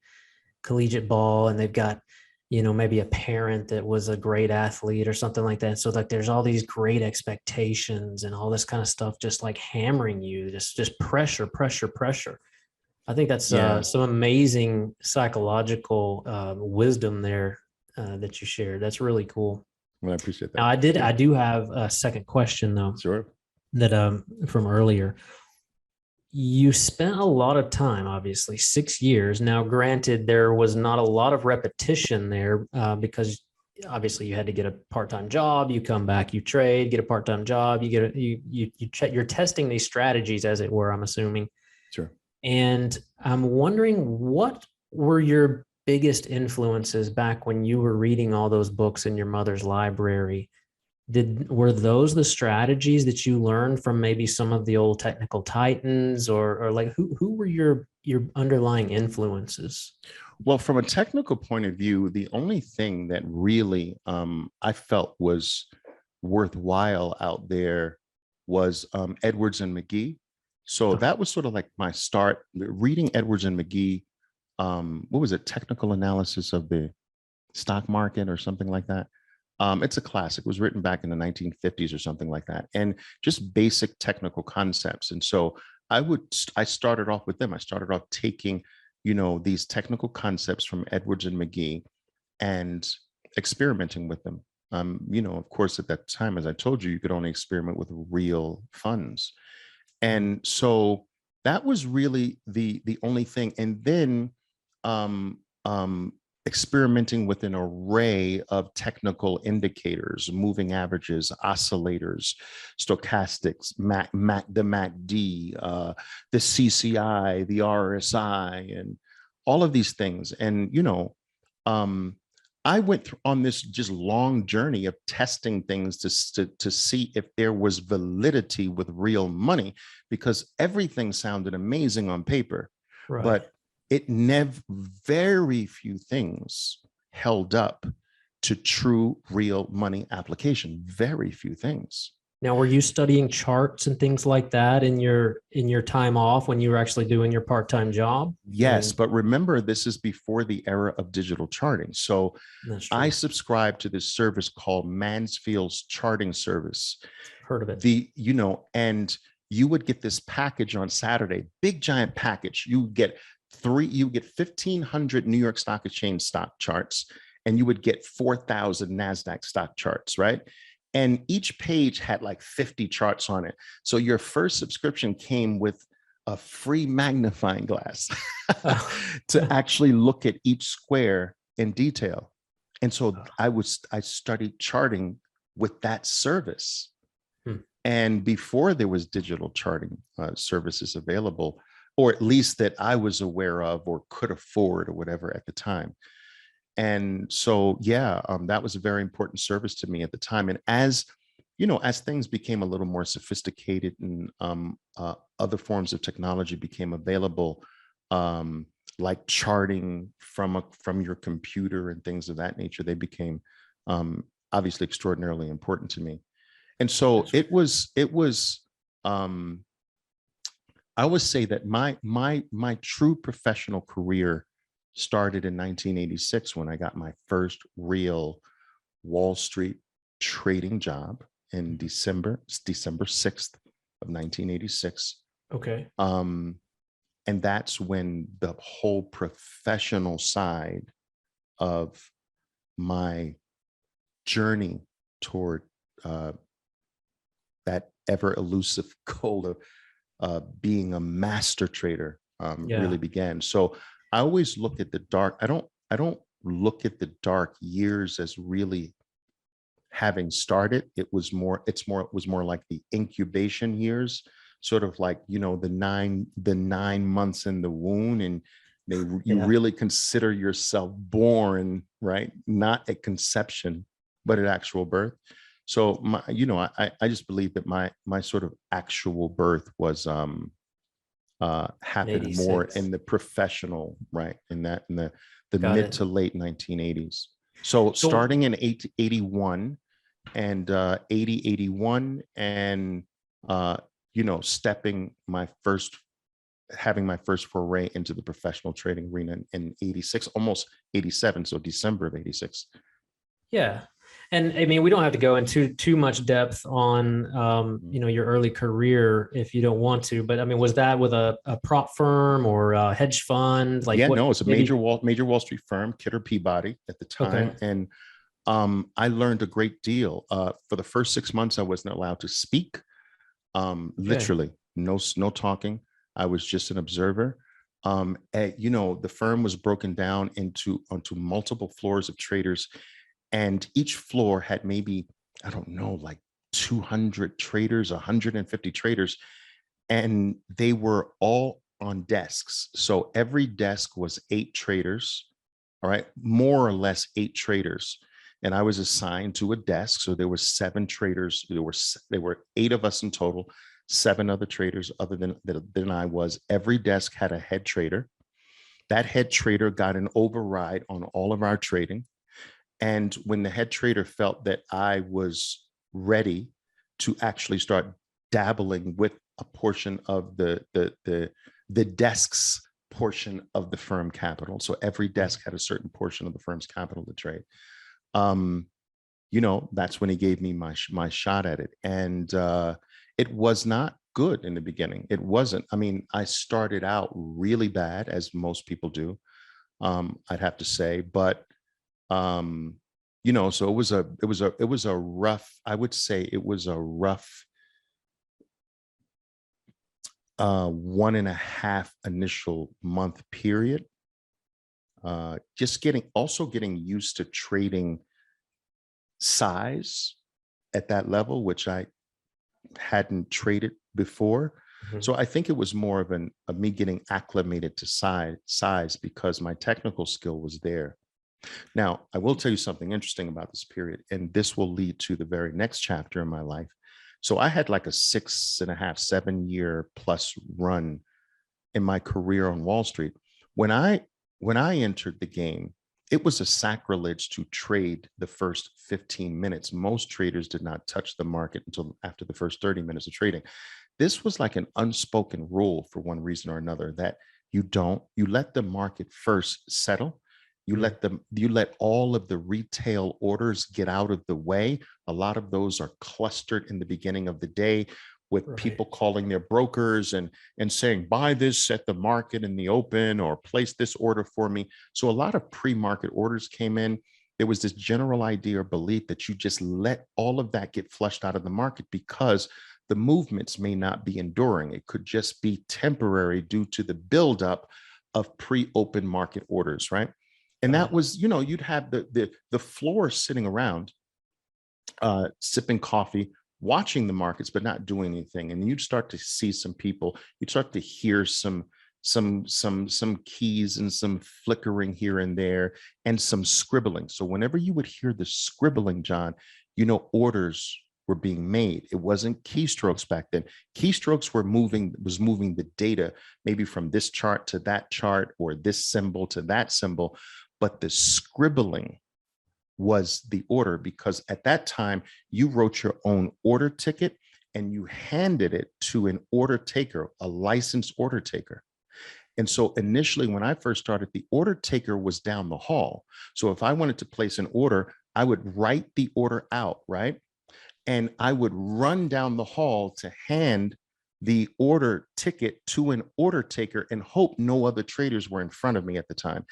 collegiate ball, and they've got, maybe a parent that was a great athlete or something like that. So like there's all these great expectations and all this kind of stuff, just like hammering you, just pressure. I think that's some amazing psychological wisdom there that you shared. That's really cool. Well, I appreciate that. Now, I do have a second question though. Sure. That from earlier. You spent a lot of time, obviously 6 years. Now, granted, there was not a lot of repetition there because obviously you had to get a part-time job. You come back, you trade, get a part-time job. You're testing these strategies, as it were, I'm assuming. Sure. And I'm wondering, what were your biggest influences back when you were reading all those books in your mother's library? Were those the strategies that you learned from maybe some of the old technical titans, or like who were your underlying influences? Well, from a technical point of view, the only thing that really I felt was worthwhile out there was Edwards and McGee. So that was sort of like my start reading Edwards and McGee. What was it? Technical analysis of the stock market or something like that. It's a classic. It was written back in the 1950s or something like that, and just basic technical concepts. And so I started off with them. I started off taking, these technical concepts from Edwards and McGee and experimenting with them. Of course, at that time, as I told you, you could only experiment with real funds. And so that was really the only thing. And then experimenting with an array of technical indicators, moving averages, oscillators, stochastics, the MACD, the CCI, the RSI, and all of these things. And, I went on this just long journey of testing things to see if there was validity with real money, because everything sounded amazing on paper, Right. but it never, very few things held up to true real money application. Very few things. Now, were you studying charts and things like that in your time off when you were actually doing your part-time job? Yes, but remember, this is before the era of digital charting. So That's I true. subscribe to this service called Mansfield's Charting Service. Heard of it. And you would get this package on Saturday, big giant package. You get 1,500 New York Stock Exchange stock charts, and you would get 4,000 NASDAQ stock charts, right? And each page had like 50 charts on it. So your first subscription came with a free magnifying glass to actually look at each square in detail. And so I studied charting with that service. And before there was digital charting services available, or at least that I was aware of or could afford or whatever at the time. And so, yeah, that was a very important service to me at the time. And as as things became a little more sophisticated and other forms of technology became available, like charting from your computer and things of that nature, they became obviously extraordinarily important to me. And so it was. I would say that my true professional career started in 1986 when I got my first real Wall Street trading job in December 6th of 1986. Okay. And that's when the whole professional side of my journey toward that ever elusive goal of being a master trader really began. So I always look at the dark. I don't look at the dark years as really having started. It was more like the incubation years, sort of like, the nine months in the womb, and you really consider yourself born, right? Not at conception, but at actual birth. So I just believe that my sort of actual birth was happened more in the professional, right? In the mid to late 1980s. So starting in 81 and 81 and having my first foray into the professional trading arena in 86, almost 87. So December of 86. Yeah. And I mean, we don't have to go into too much depth on, your early career if you don't want to, but I mean, was that with a prop firm or a hedge fund? Like, no, it's a major Wall Street firm, Kidder Peabody at the time. Okay. And I learned a great deal. For the first 6 months, I wasn't allowed to speak. Literally, no talking. I was just an observer. The firm was broken down onto multiple floors of traders, and each floor had maybe, I don't know, like 200 traders, 150 traders, and they were all on desks. So every desk was 8 traders, all right, more or less 8 traders. And I was assigned to a desk. So there were 7 traders. There were 8 of us in total, 7 other traders other than I was. Every desk had a head trader. That head trader got an override on all of our trading. And when the head trader felt that I was ready to actually start dabbling with a portion of the desk's portion of the firm capital, so every desk had a certain portion of the firm's capital to trade. That's when he gave me my shot at it, and it was not good in the beginning. It wasn't. I mean, I started out really bad, as most people do. I'd have to say, but so it was a rough, I would say it was a rough 1.5 initial month period. Just getting used to trading size at that level, which I hadn't traded before. Mm-hmm. So I think it was more of me getting acclimated to size because my technical skill was there. Now, I will tell you something interesting about this period, and this will lead to the very next chapter in my life. So I had like a 6.5, 7 year plus run in my career on Wall Street. When I when I entered the game, it was a sacrilege to trade the first 15 minutes. Most traders did not touch the market until after the first 30 minutes of trading. This was like an unspoken rule for one reason or another, that you let the market first settle. Mm, You let all of the retail orders get out of the way. A lot of those are clustered in the beginning of the day with right. people calling their brokers and saying, buy this at the market in the open, or place this order for me. So a lot of pre-market orders came in. There was this general idea or belief that you just let all of that get flushed out of the market, because the movements may not be enduring. It could just be temporary due to the buildup of pre-open market orders, right? And Got that it. was, you'd have the floor sitting around, sipping coffee, watching the markets, but not doing anything. And you'd start to see some people, you'd start to hear some keys and some flickering here and there, and some scribbling. So whenever you would hear the scribbling, John, orders were being made. It wasn't keystrokes back then. Keystrokes was moving the data maybe from this chart to that chart, or this symbol to that symbol. But the scribbling was the order, because at that time you wrote your own order ticket and you handed it to an order taker, a licensed order taker. And so initially, when I first started, the order taker was down the hall. So if I wanted to place an order, I would write the order out, right? And I would run down the hall to hand the order ticket to an order taker and hope no other traders were in front of me at the time.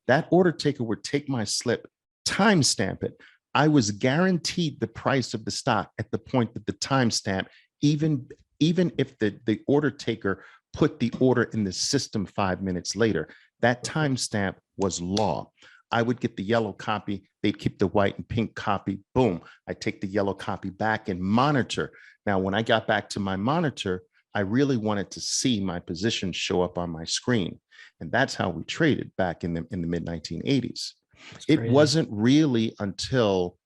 That order taker would take my slip, timestamp it. I was guaranteed the price of the stock at the point that the timestamp, even even if the order taker put the order in the system 5 minutes later, that timestamp was law. I would get the yellow copy. They'd keep the white and pink copy. Boom. I take the yellow copy back and monitor. Now, when I got back to my monitor, I really wanted to see my position show up on my screen. And that's how we traded back in the mid 1980s. That's It crazy. wasn't really until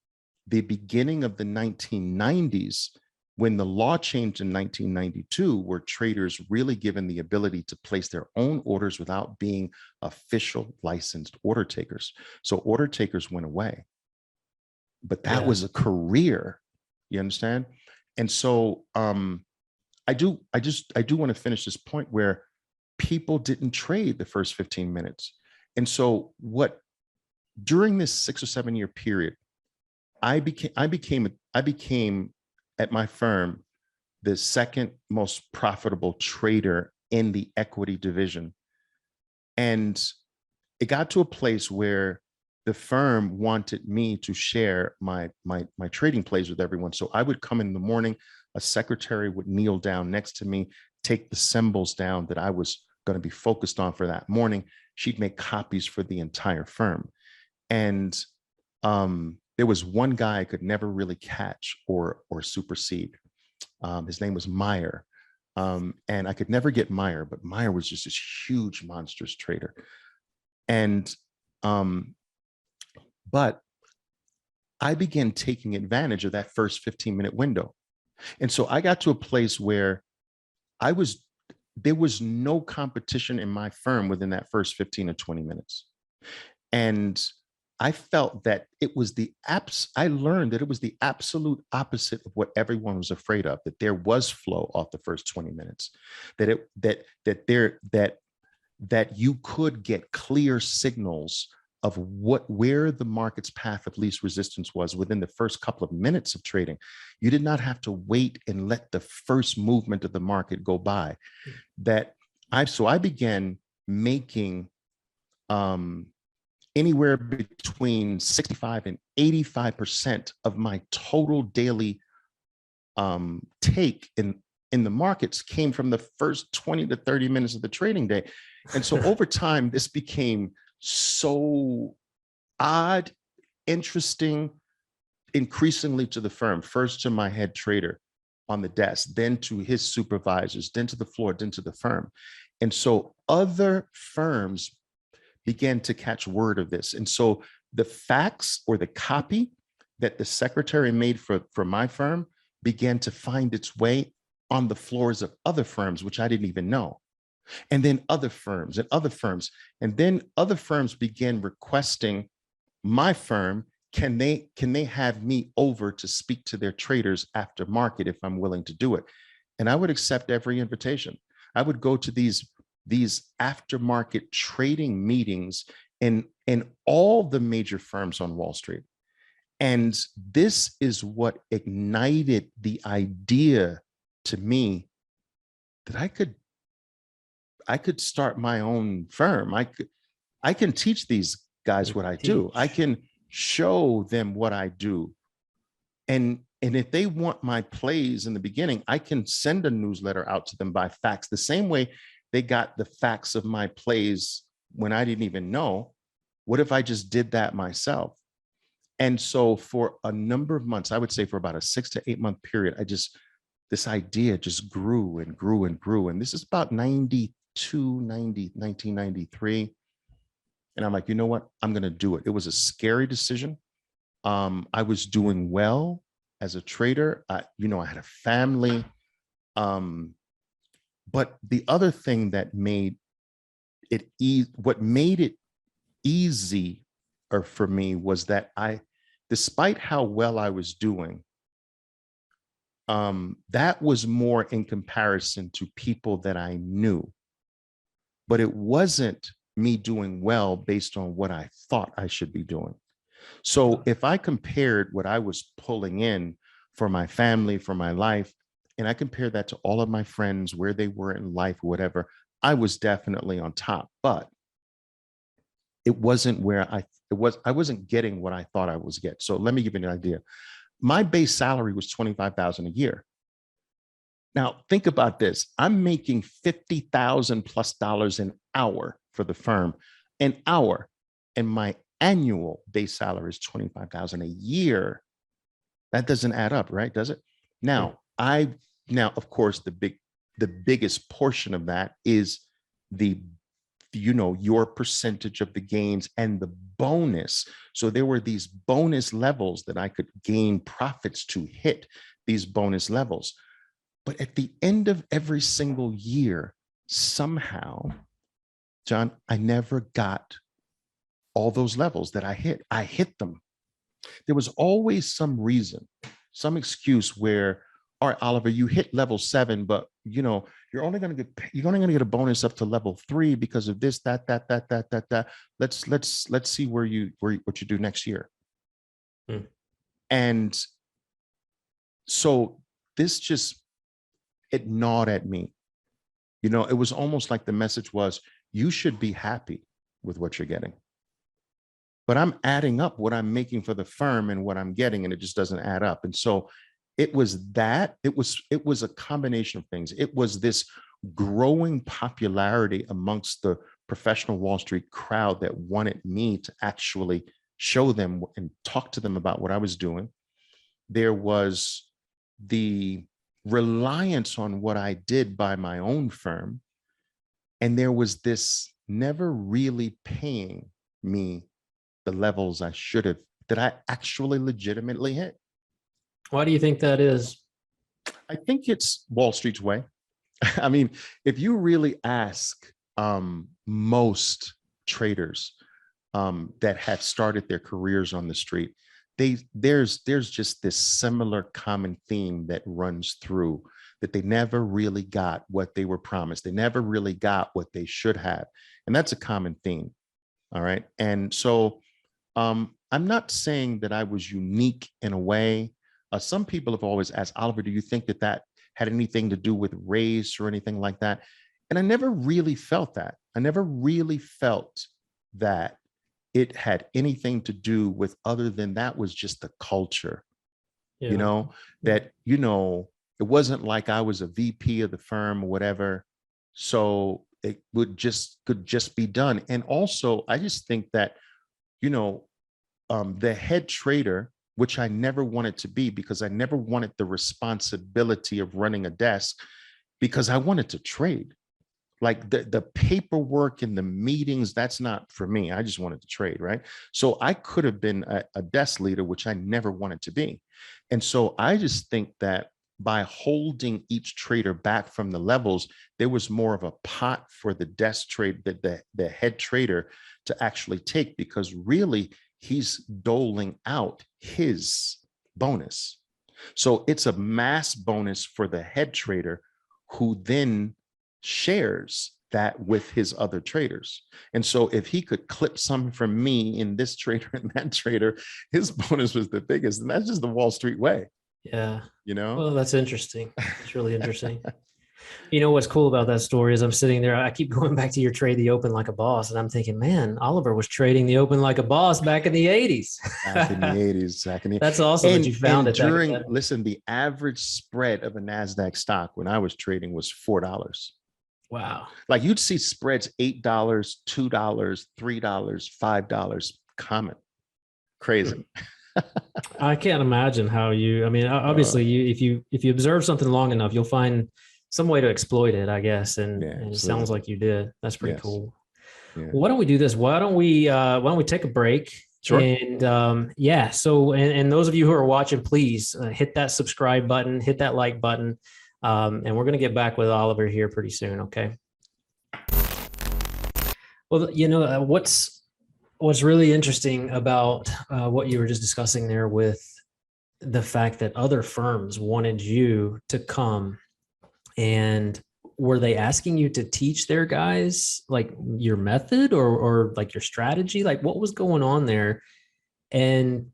the beginning of the 1990s, when the law changed in 1992, were traders really given the ability to place their own orders without being official licensed order takers. So order takers went away, but that Yeah. was a career. You understand? And so I do want to finish this point where people didn't trade the first 15 minutes. And so what during this 6 or 7 year period, I became at my firm the second most profitable trader in the equity division. And it got to a place where the firm wanted me to share my trading plays with everyone. So I would come in the morning, a secretary would kneel down next to me, take the symbols down that I was going to be focused on for that morning. She'd make copies for the entire firm. And there was one guy I could never really catch or supersede. His name was Meyer. And I could never get Meyer, but Meyer was just this huge, monstrous trader. And but I began taking advantage of that first 15-minute window. And so I got to a place where I was there was no competition in my firm within that first 15 or 20 minutes. And I felt that I learned that it was the absolute opposite of what everyone was afraid of, that there was flow off the first 20 minutes, that you could get clear signals of where the market's path of least resistance was within the first couple of minutes of trading. You did not have to wait and let the first movement of the market go by. I began making anywhere between 65 and 85% of my total daily take in the markets came from the first 20 to 30 minutes of the trading day. And so over time, this became so odd, interesting, increasingly to the firm, first to my head trader on the desk, then to his supervisors, then to the floor, then to the firm. And so other firms began to catch word of this. And so the fax or the copy that the secretary made for my firm began to find its way on the floors of other firms, which I didn't even know. And then other firms and other firms. And then other firms began requesting my firm, can they have me over to speak to their traders after market if I'm willing to do it? And I would accept every invitation. I would go to these aftermarket trading meetings in all the major firms on Wall Street. And this is what ignited the idea to me that I could start my own firm. I can teach these guys what I do. I can show them what I do. And if they want my plays in the beginning, I can send a newsletter out to them by fax, the same way they got the fax of my plays when I didn't even know. What if I just did that myself? And so for a number of months, I would say for about a 6 to 8 month period, this idea just grew and grew and grew. And this is about 1993. And I'm like, you know what? I'm going to do it. It was a scary decision. I was doing well as a trader. I had a family. But the other thing that made it easy for me was that despite how well I was doing, that was more in comparison to people that I knew, but it wasn't me doing well based on what I thought I should be doing. So if I compared what I was pulling in for my family, for my life, and I compared that to all of my friends, where they were in life, whatever, I was definitely on top, but it wasn't where I wasn't getting what I thought I was getting. So let me give you an idea. My base salary was $25,000 a year. Now think about this. I'm making $50,000 plus an hour for the firm, an hour, and my annual base salary is $25,000 a year. That doesn't add up, right? Does it? Now, of course, the biggest portion of that is your percentage of the gains and the bonus. So there were these bonus levels that I could gain profits to hit these bonus levels. But at the end of every single year, somehow, John, I never got all those levels that I hit. I hit them. There was always some reason, some excuse where, all right, Oliver, you hit level 7, but you're only going to get a bonus up to level 3 because of this, that. Let's see what you do next year. And so this it gnawed at me. It was almost like the message was, you should be happy with what you're getting. But I'm adding up what I'm making for the firm and what I'm getting, and it just doesn't add up. And so it was a combination of things. It was this growing popularity amongst the professional Wall Street crowd that wanted me to actually show them and talk to them about what I was doing. There was the reliance on what I did by my own firm. And there was this never really paying me the levels I should have, that I actually legitimately hit. Why do you think that is? I think it's Wall Street's way. I mean, if you really ask most traders that have started their careers on the street, there's just this similar common theme that runs through, that they never really got what they were promised. They never really got what they should have. And that's a common theme. All right. And so I'm not saying that I was unique in a way. Some people have always asked, Oliver, do you think that had anything to do with race or anything like that? And I never really felt that. I never really felt that it had anything to do with, other than that was just the culture, that, it wasn't like I was a VP of the firm or whatever. So it could just be done. And also, I just think that, the head trader, which I never wanted to be, because I never wanted the responsibility of running a desk, because I wanted to trade. Like the paperwork and the meetings, that's not for me. I just wanted to trade, right? So I could have been a desk leader, which I never wanted to be. And so I just think that by holding each trader back from the levels, there was more of a pot for the desk trade, the head trader to actually take, because really he's doling out his bonus. So it's a mass bonus for the head trader, who then shares that with his other traders. And so if he could clip some from me in this trader and that trader, his bonus was the biggest. And that's just the Wall Street way, Yeah. you know? Well, that's interesting. It's really interesting. You know what's cool about that story is I'm sitting there, I keep going back to your trade the open like a boss, and I'm thinking, man, Oliver was trading the open like a boss back in the 80s. Back in the 80s, That's awesome that you found it. During, listen, the average spread of a NASDAQ stock when I was trading was $4. Wow. Like you'd see spreads $8, $2, $3, $5 common. Crazy. I can't imagine how you, I mean, obviously if you observe something long enough, you'll find some way to exploit it, I guess. And it sounds like you did. That's pretty cool. Yeah. Why don't we do this? Why don't we take a break? Sure. And yeah, so, and those of you who are watching, please hit that subscribe button, hit that like button. And we're going to get back with Oliver here pretty soon. Okay. Well, you know, what's really interesting about what you were just discussing there with the fact that other firms wanted you to come, and were they asking you to teach their guys like your method or like your strategy? Like what was going on there? And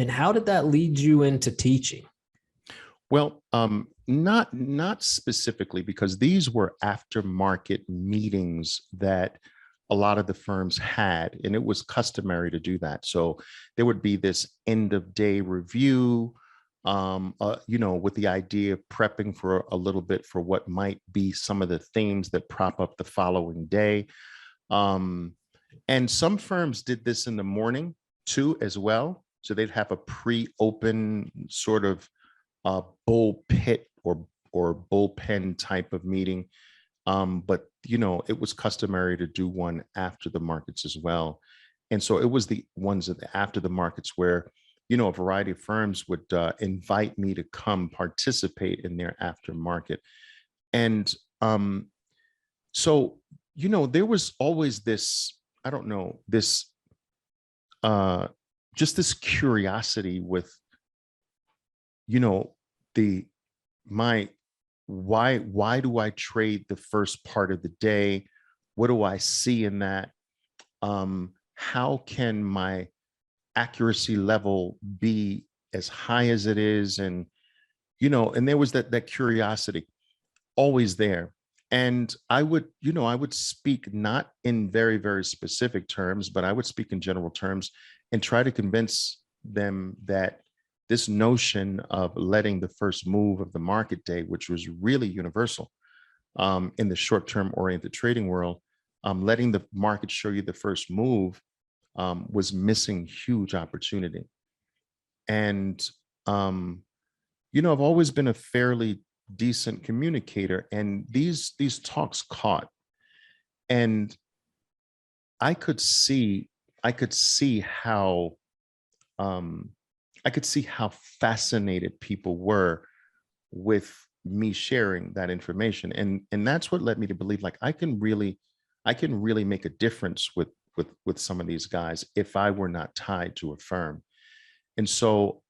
how did that lead you into teaching? Well, not specifically, because these were aftermarket meetings that a lot of the firms had, and it was customary to do that. So there would be this end of day review, you know, with the idea of prepping for a little bit for what might be some of the themes that prop up the following day. And some firms did this in the morning too, as well. So they'd have a pre-open sort of bull pit or bullpen type of meeting. But, you know, it was customary to do one after the markets as well. And so it was the ones after the markets where, you know, a variety of firms would invite me to come participate in their aftermarket. And so, you know, there was always this, I don't know, this, just this curiosity with, you know, why do I trade the first part of the day? What do I see in that? How can my accuracy level be as high as it is? And, you know, and there was that curiosity always there. And I would, you know, I would speak not in very, very specific terms, but I would speak in general terms and try to convince them that this notion of letting the first move of the market day, which was really universal in the short-term oriented trading world, letting the market show you the first move was missing huge opportunity. And, you know, I've always been a fairly decent communicator, and these talks caught. And I could see how fascinated people were with me sharing that information. And that's what led me to believe, like, I can really make a difference with some of these guys if I were not tied to a firm. And so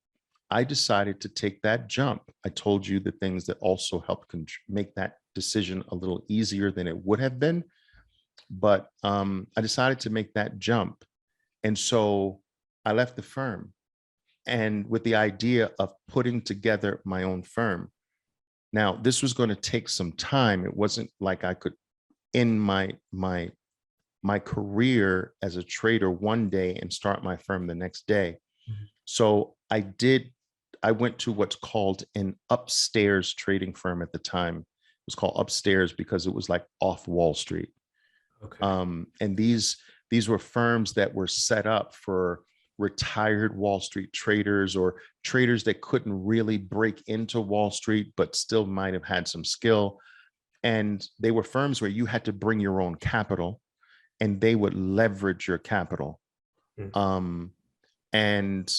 I decided to take that jump. I told you the things that also helped make that decision a little easier than it would have been. But I decided to make that jump. And so I left the firm, and with the idea of putting together my own firm. Now, this was going to take some time. It wasn't like I could end my career as a trader one day and start my firm the next day. Mm-hmm. So I went to what's called an upstairs trading firm at the time. It was called Upstairs because it was like off Wall Street. Okay. And these were firms that were set up for retired Wall Street traders or traders that couldn't really break into Wall Street, but still might have had some skill. And they were firms where you had to bring your own capital and they would leverage your capital. Mm. And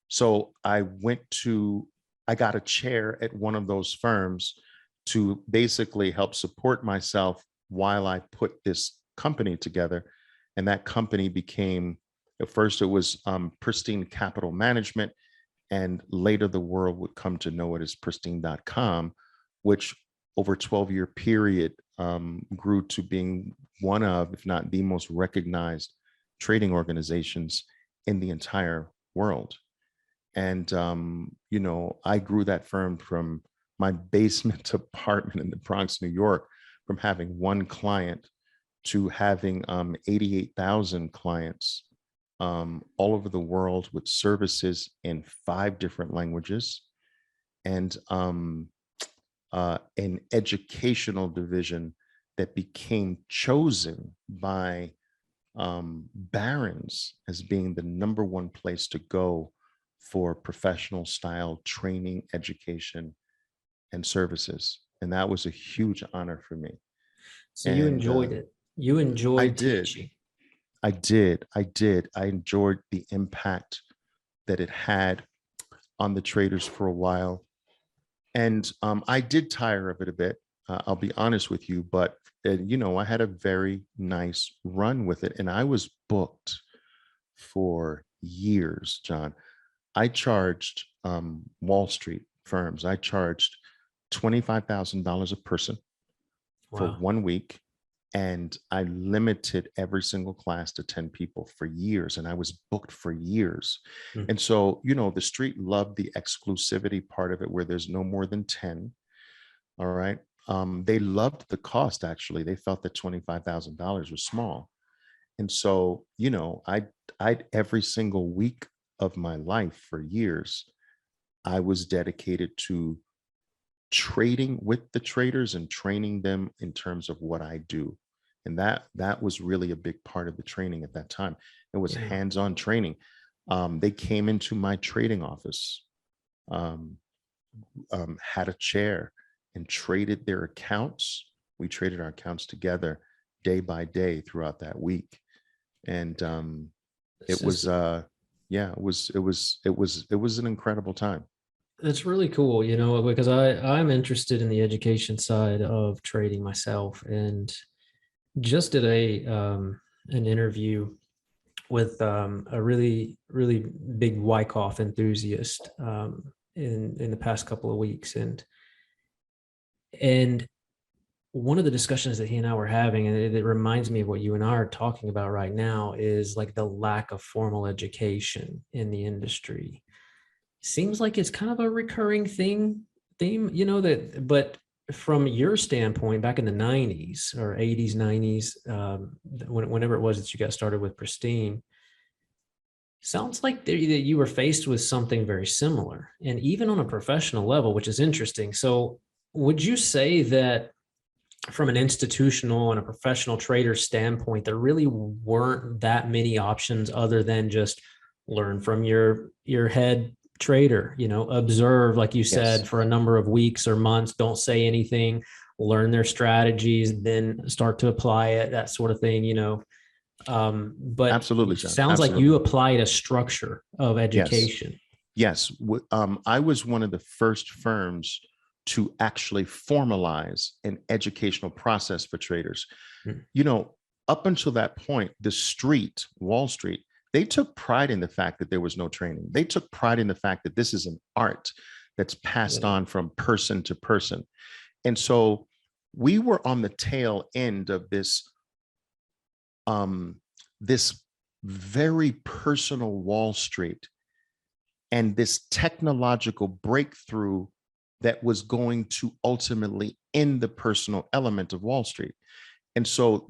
so I got a chair at one of those firms to basically help support myself while I put this company together. And that company became, at first it was Pristine Capital Management, and later the world would come to know it as Pristine.com, which over a 12-year period grew to being one of, if not the most recognized trading organizations in the entire world. And, I grew that firm from my basement apartment in the Bronx, New York, from having one client to having 88,000 clients all over the world with services in 5 different languages, and an educational division that became chosen by Barron's as being the #1 place to go for professional style training, education, and services. And that was a huge honor for me. So you And enjoyed it. You I enjoyed did. teaching. I did. I did. I enjoyed the impact that it had on the traders for a while. And I did tire of it a bit. I'll be honest with you, but I had a very nice run with it, and I was booked for years, John. I charged Wall Street firms. I charged $25,000 a person for Wow. 1 week, and I limited every single class to 10 people for years, and I was booked for years. Mm. And so, the street loved the exclusivity part of it, where there's no more than 10. All right. They loved the cost, actually. They felt that $25,000 was small. And so, I'd every single week of my life for years, I was dedicated to trading with the traders and training them in terms of what I do. And that was really a big part of the training at that time. It was Yeah. hands-on training. They came into my trading office, um, had a chair, and traded their accounts. We traded our accounts together day by day throughout that week. And it This was is yeah, it was an incredible time. It's really cool, because I'm interested in the education side of trading myself, and just did an interview with a really big Wyckoff enthusiast in the past couple of weeks, and one of the discussions that he and I were having, and it reminds me of what you and I are talking about right now, is like the lack of formal education in the industry. Seems like it's kind of a recurring theme, but from your standpoint, back in the 90s or 80s, 90s, whenever it was that you got started with Pristine, sounds like that you were faced with something very similar, and even on a professional level, which is interesting. So would you say that from an institutional and a professional trader standpoint, there really weren't that many options other than just learn from your head trader, observe, like you said, Yes, for a number of weeks or months, don't say anything, learn their strategies, then start to apply it, that sort of thing, but absolutely, it John. sounds like you Absolutely. applied a structure of Yes. education. Yes. I was one of the first firms to actually formalize an educational process for traders. Mm. You know, Up until that point, the street, Wall Street, they took pride in the fact that there was no training. They took pride in the fact that this is an art that's passed Yeah. on from person to person. And so we were on the tail end of um, this very personal Wall Street and this technological breakthrough that was going to ultimately end the personal element of Wall Street. And so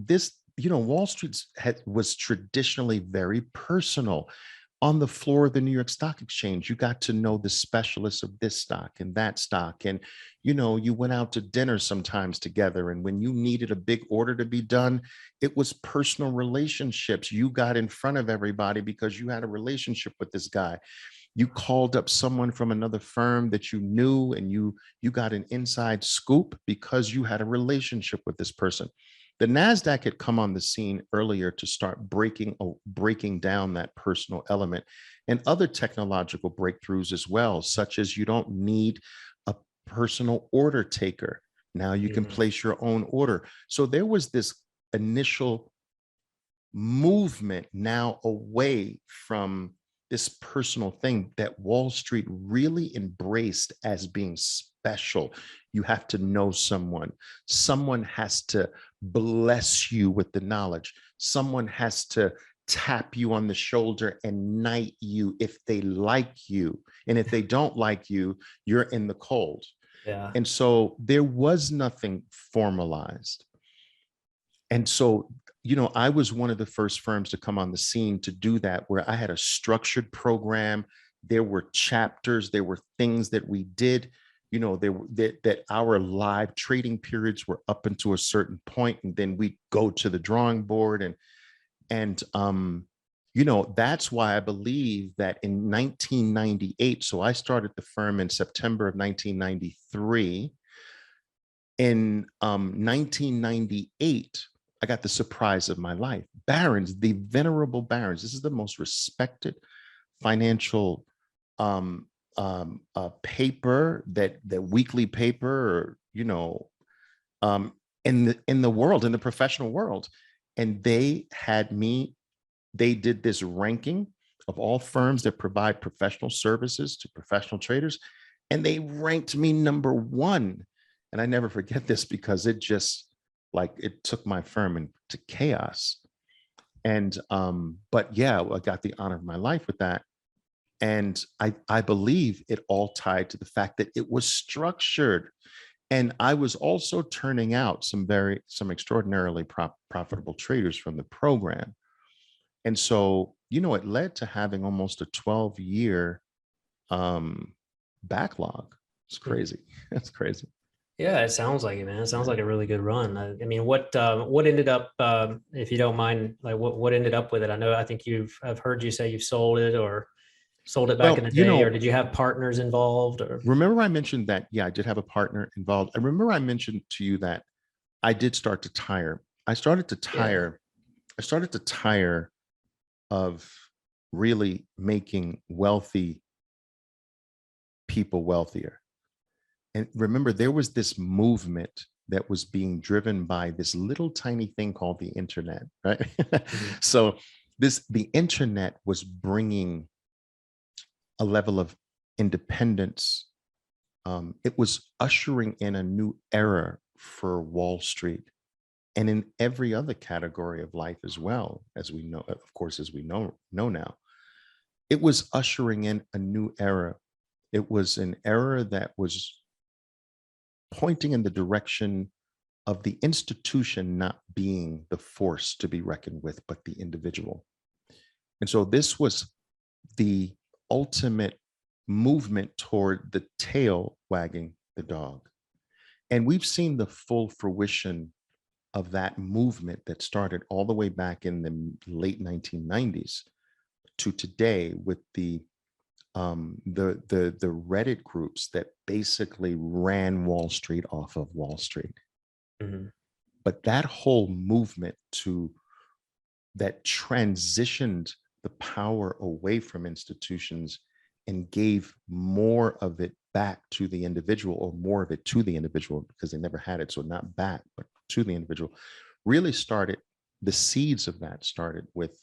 Wall Street was traditionally very personal. On the floor of the New York Stock Exchange, you got to know the specialists of this stock and that stock. And, you went out to dinner sometimes together. And when you needed a big order to be done, it was personal relationships. You got in front of everybody because you had a relationship with this guy. You called up someone from another firm that you knew, and you got an inside scoop because you had a relationship with this person. The NASDAQ had come on the scene earlier to start breaking down that personal element, and other technological breakthroughs as well, such as you don't need a personal order taker. Now you can place your own order. So there was this initial movement now away from this personal thing that Wall Street really embraced as being special. You have to know someone. Someone has to bless you with the knowledge. Someone has to tap you on the shoulder and knight you if they like you. And if they don't like you, you're in the cold. Yeah. And so there was nothing formalized. And so, I was one of the first firms to come on the scene to do that, where I had a structured program. There were chapters, there were things that we did, there were that our live trading periods were up until a certain point, and then we go to the drawing board. And that's why I believe that in 1998, so I started the firm in September of 1993. In 1998, I got the surprise of my life. Barron's, the venerable Barron's. This is the most respected financial paper, that weekly paper, or in the world, in the professional world. And they had me. They did this ranking of all firms that provide professional services to professional traders, and they ranked me number one. And I never forget this, because it just, like, it took my firm into chaos. And but yeah, I got the honor of my life with that. And I believe it all tied to the fact that it was structured. And I was also turning out some extraordinarily profitable traders from the program. And so, it led to having almost a 12-year backlog. It's crazy. It's crazy. Yeah, it sounds like it, man. It sounds like a really good run. I mean, what ended up, if you don't mind, like what ended up with it? I think I've heard you say you've sold it, or sold it back in Well, the day, or did you have partners involved? Or remember I mentioned that, yeah, I did have a partner involved. I remember I mentioned to you that I did start to tire. I started to tire. I started to tire of really making wealthy people wealthier. And remember, there was this movement that was being driven by this little tiny thing called the internet, right? So the internet was bringing a level of independence. It was ushering in a new era for Wall Street, and in every other category of life as well, as we know, of course, as we know now. It was ushering in a new era. It was an era that was pointing in the direction of the institution not being the force to be reckoned with, but the individual. And so this was the ultimate movement toward the tail wagging the dog. And we've seen the full fruition of that movement that started all the way back in the late 1990s to today, with the Reddit groups that basically ran Wall Street off of Wall Street. Mhm. But that whole movement that transitioned the power away from institutions and gave more of it back to the individual, or more of it to the individual, because they never had it. So not back, but to the individual, really started, the seeds of that started with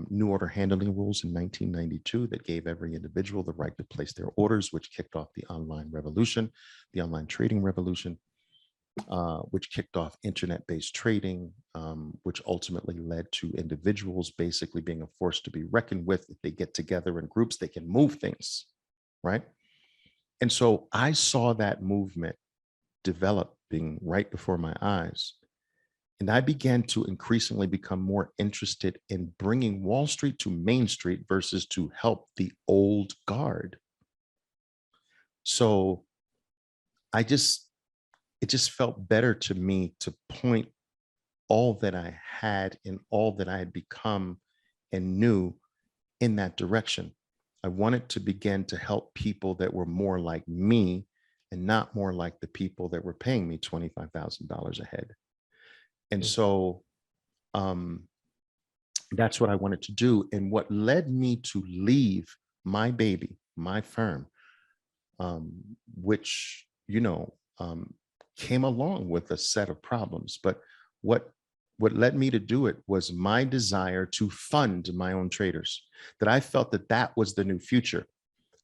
new order handling rules in 1992 that gave every individual the right to place their orders, which kicked off the online revolution, the online trading revolution, which kicked off internet-based trading, which ultimately led to individuals basically being a force to be reckoned with. If they get together in groups, they can move things, right? And so I saw that movement developing right before my eyes. And I began to increasingly become more interested in bringing Wall Street to Main Street versus to help the old guard. So it just felt better to me to point all that I had and all that I had become and knew in that direction. I wanted to begin to help people that were more like me and not more like the people that were paying me $25,000 a head. And so that's what I wanted to do. And what led me to leave my baby, my firm, which, came along with a set of problems. But what led me to do it was my desire to fund my own traders, that I felt that that was the new future.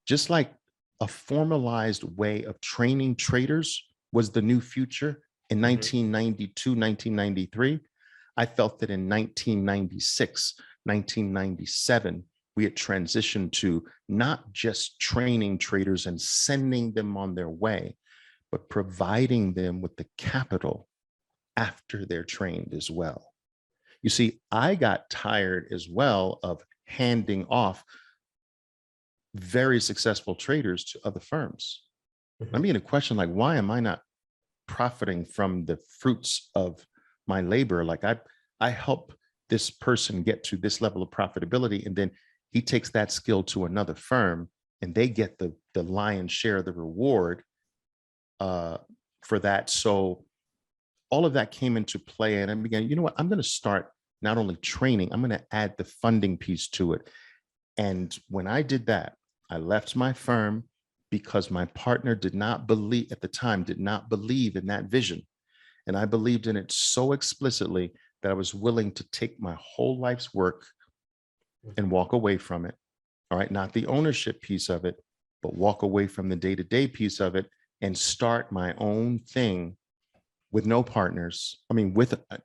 Just like a formalized way of training traders was the new future in 1992, 1993, I felt that in 1996, 1997, we had transitioned to not just training traders and sending them on their way, but providing them with the capital after they're trained as well. You see, I got tired as well of handing off very successful traders to other firms. I'm being a question like, why am I not profiting from the fruits of my labor? Like I help this person get to this level of profitability, and then he takes that skill to another firm and they get the lion's share of the reward for that. So all of that came into play, and I began, you know what, I'm going to start not only training, I'm going to add the funding piece to it. And when I did that, I left my firm because my partner did not believe at the time, did not believe in that vision. And I believed in it so explicitly that I was willing to take my whole life's work and walk away from it. All right. Not the ownership piece of it, but walk away from the day-to-day piece of it and start my own thing with no partners. I mean,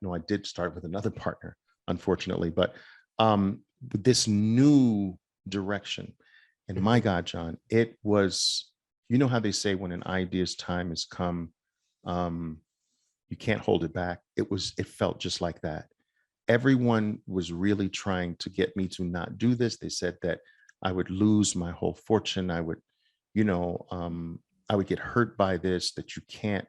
no, I did start with another partner, unfortunately, but this new direction. And my God, John, it was, you know how they say when an idea's time has come, you can't hold it back. It felt just like that. Everyone was really trying to get me to not do this. They said that I would lose my whole fortune. I would, I would get hurt by this, that you can't,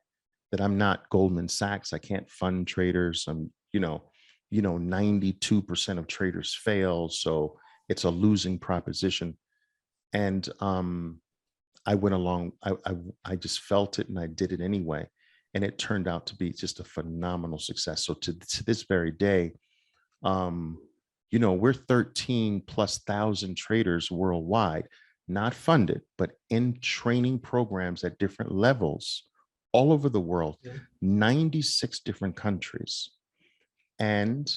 that I'm not Goldman Sachs. I can't fund traders. I'm, 92% of traders fail. So it's a losing proposition. And I went along, I just felt it and I did it anyway. And it turned out to be just a phenomenal success. So to this very day, we're 13,000+ traders worldwide, not funded, but in training programs at different levels all over the world, 96 different countries, and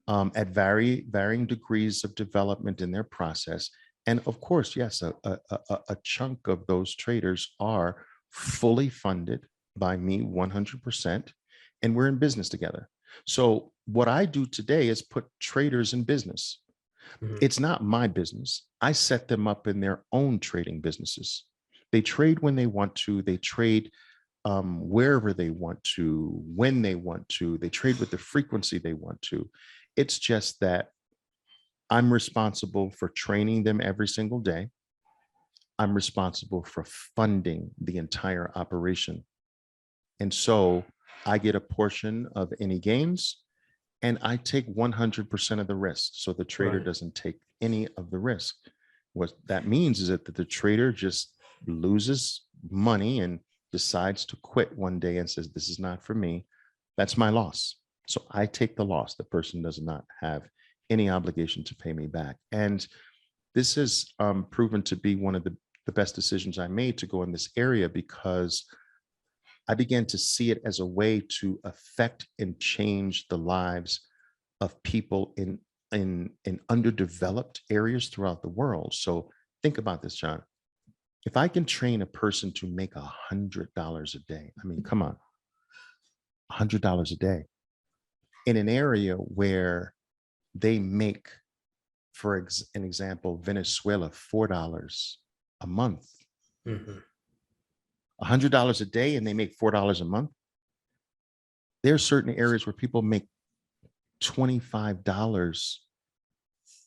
at varying degrees of development in their process. And of course, yes, a chunk of those traders are fully funded by me 100%, and we're in business together. So what I do today is put traders in business. It's not my business. I set them up in their own trading businesses. They trade when they want to. They trade wherever they want to, when they want to. They trade with the frequency they want to. It's just that I'm responsible for training them every single day. I'm responsible for funding the entire operation. And so I get a portion of any gains, and I take 100% of the risk. So the trader doesn't take any of the risk. What that means is that the trader just loses money and decides to quit one day and says, this is not for me. That's my loss. So I take the loss. The person does not have any obligation to pay me back. And this has proven to be one of the best decisions I made to go in this area, because I began to see it as a way to affect and change the lives of people in underdeveloped areas throughout the world. So think about this, John. If I can train a person to make $100 a day, I mean, come on, $100 a day in an area where they make, for an example, Venezuela, $4 a month. $100 a day and they make $4 a month. There are certain areas where people make $25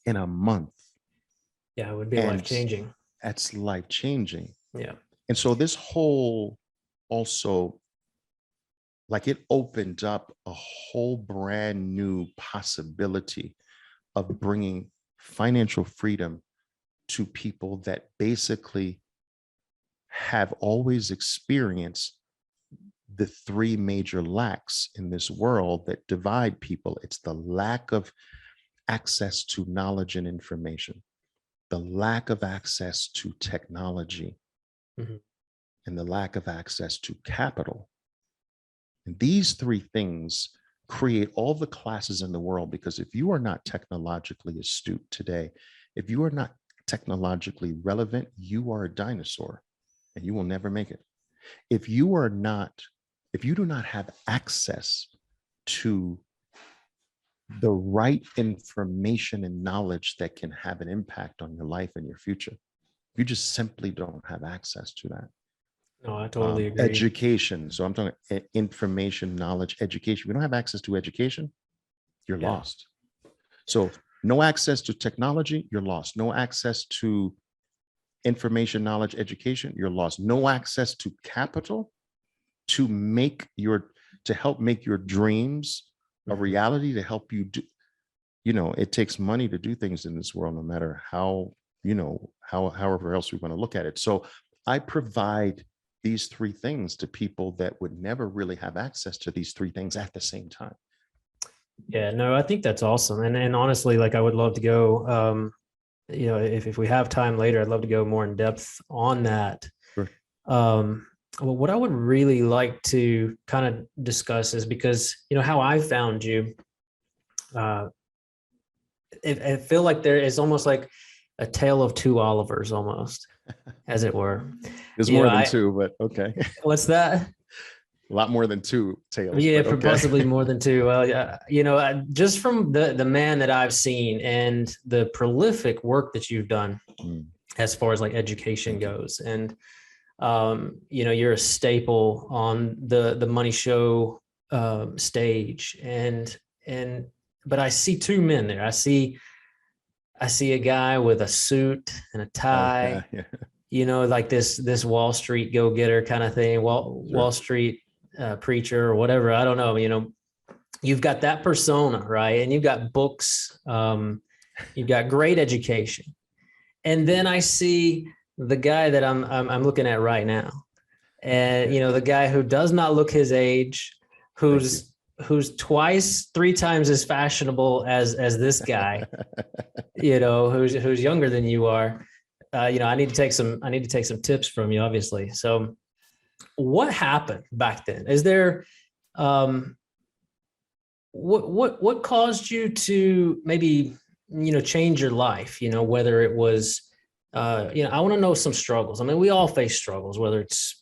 in a month. Yeah, it would be life-changing. That's life-changing. Yeah. And so this whole also, like, it opened up a whole brand new possibility of bringing financial freedom to people that basically have always experienced the three major lacks in this world that divide people. It's the lack of access to knowledge and information, the lack of access to technology, and the lack of access to capital. And these three things create all the classes in the world, because if you are not technologically astute today, if you are not technologically relevant, you are a dinosaur and you will never make it. If you do not have access to the right information and knowledge that can have an impact on your life and your future, you just simply don't have access to that. No, I totally agree. Education. So I'm talking information, knowledge, education. If you don't have access to education, you're lost. So no access to technology, you're lost. No access to information, knowledge, education, you're lost. No access to capital to help make your dreams a reality, to help you do. It takes money to do things in this world, no matter how, however else we want to look at it. So I provide these three things to people that would never really have access to these three things at the same time. Yeah, no, I think that's awesome. And honestly, like, I would love to go, if we have time later, I'd love to go more in depth on that. Sure. Well, what I would really like to kind of discuss is, because, how I found you, I feel like there is almost like a tale of two Olivers, almost, as it were. There's more than two, but okay. What's that? A lot more than two tails. Yeah, okay. possibly more than two. Well, just from the man that I've seen and the prolific work that you've done as far as like education goes, and you're a staple on the Money Show stage, but I see two men there. I see a guy with a suit and a tie, like this Wall Street go-getter kind of thing, Wall Street preacher or whatever. I don't know. You've got that persona, right? And you've got books, you've got great education. And then I see the guy that I'm looking at right now. And, the guy who does not look his age, who's twice, three times as fashionable as this guy, who's younger than you are. I need to take some tips from you, obviously. So what happened back then? Is there, what caused you to maybe, change your life, whether it was, I want to know some struggles. I mean, we all face struggles, whether it's,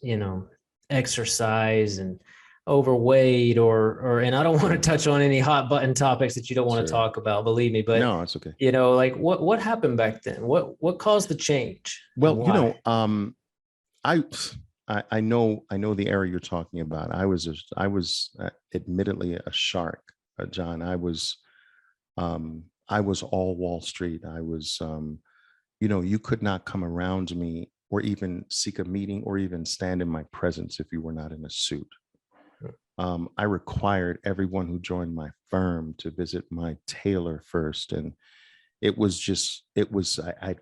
exercise and overweight or and I don't want to touch on any hot button topics that you don't want to talk about, believe me, but no, it's okay. Like what happened back then? What caused the change? Well, I know the area you're talking about. I was admittedly a shark, John. I was all Wall Street. I was, you could not come around me or even seek a meeting or even stand in my presence if you were not in a suit. I required everyone who joined my firm to visit my tailor first. And I'd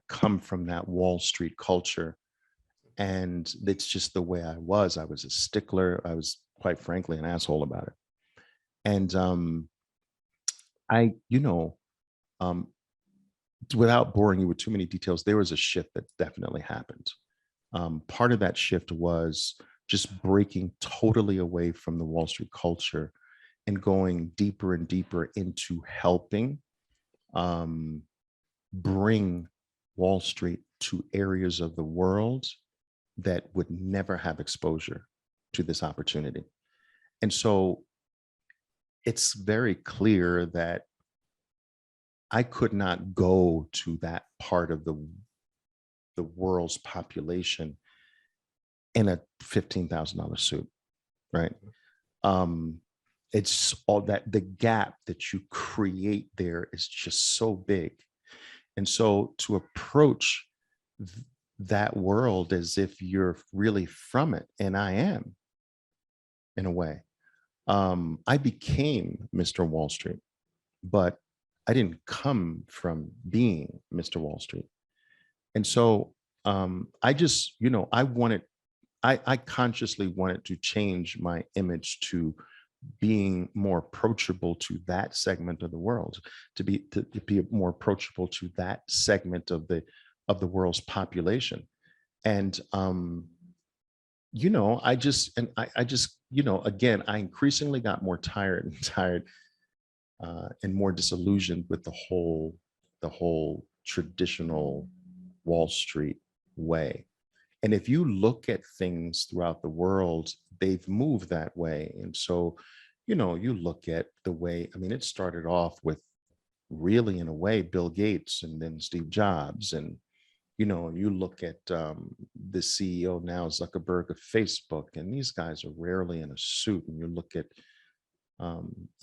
come from that Wall Street culture. And it's just the way I was. I was a stickler. I was, quite frankly, an asshole about it. And without boring you with too many details, there was a shift that definitely happened. Part of that shift was just breaking totally away from the Wall Street culture and going deeper and deeper into helping bring Wall Street to areas of the world that would never have exposure to this opportunity. And so it's very clear that I could not go to that part of the world's population in a $15,000 suit, right? It's all that the gap that you create there is just so big. And so to approach that world as if you're really from it, and I am, in a way. I became Mr. Wall Street, but I didn't come from being Mr. Wall Street. And so I just, I consciously wanted to change my image to being more approachable to that segment of the world, to be more approachable to that segment of the world's population. And I just, again, I increasingly got more tired and tired and more disillusioned with the whole traditional Wall Street way. And if you look at things throughout the world, they've moved that way. And so, you look at the way, I mean, it started off with really, in a way, Bill Gates and then Steve Jobs. And, you look at the CEO now, Zuckerberg of Facebook, and these guys are rarely in a suit. And you look at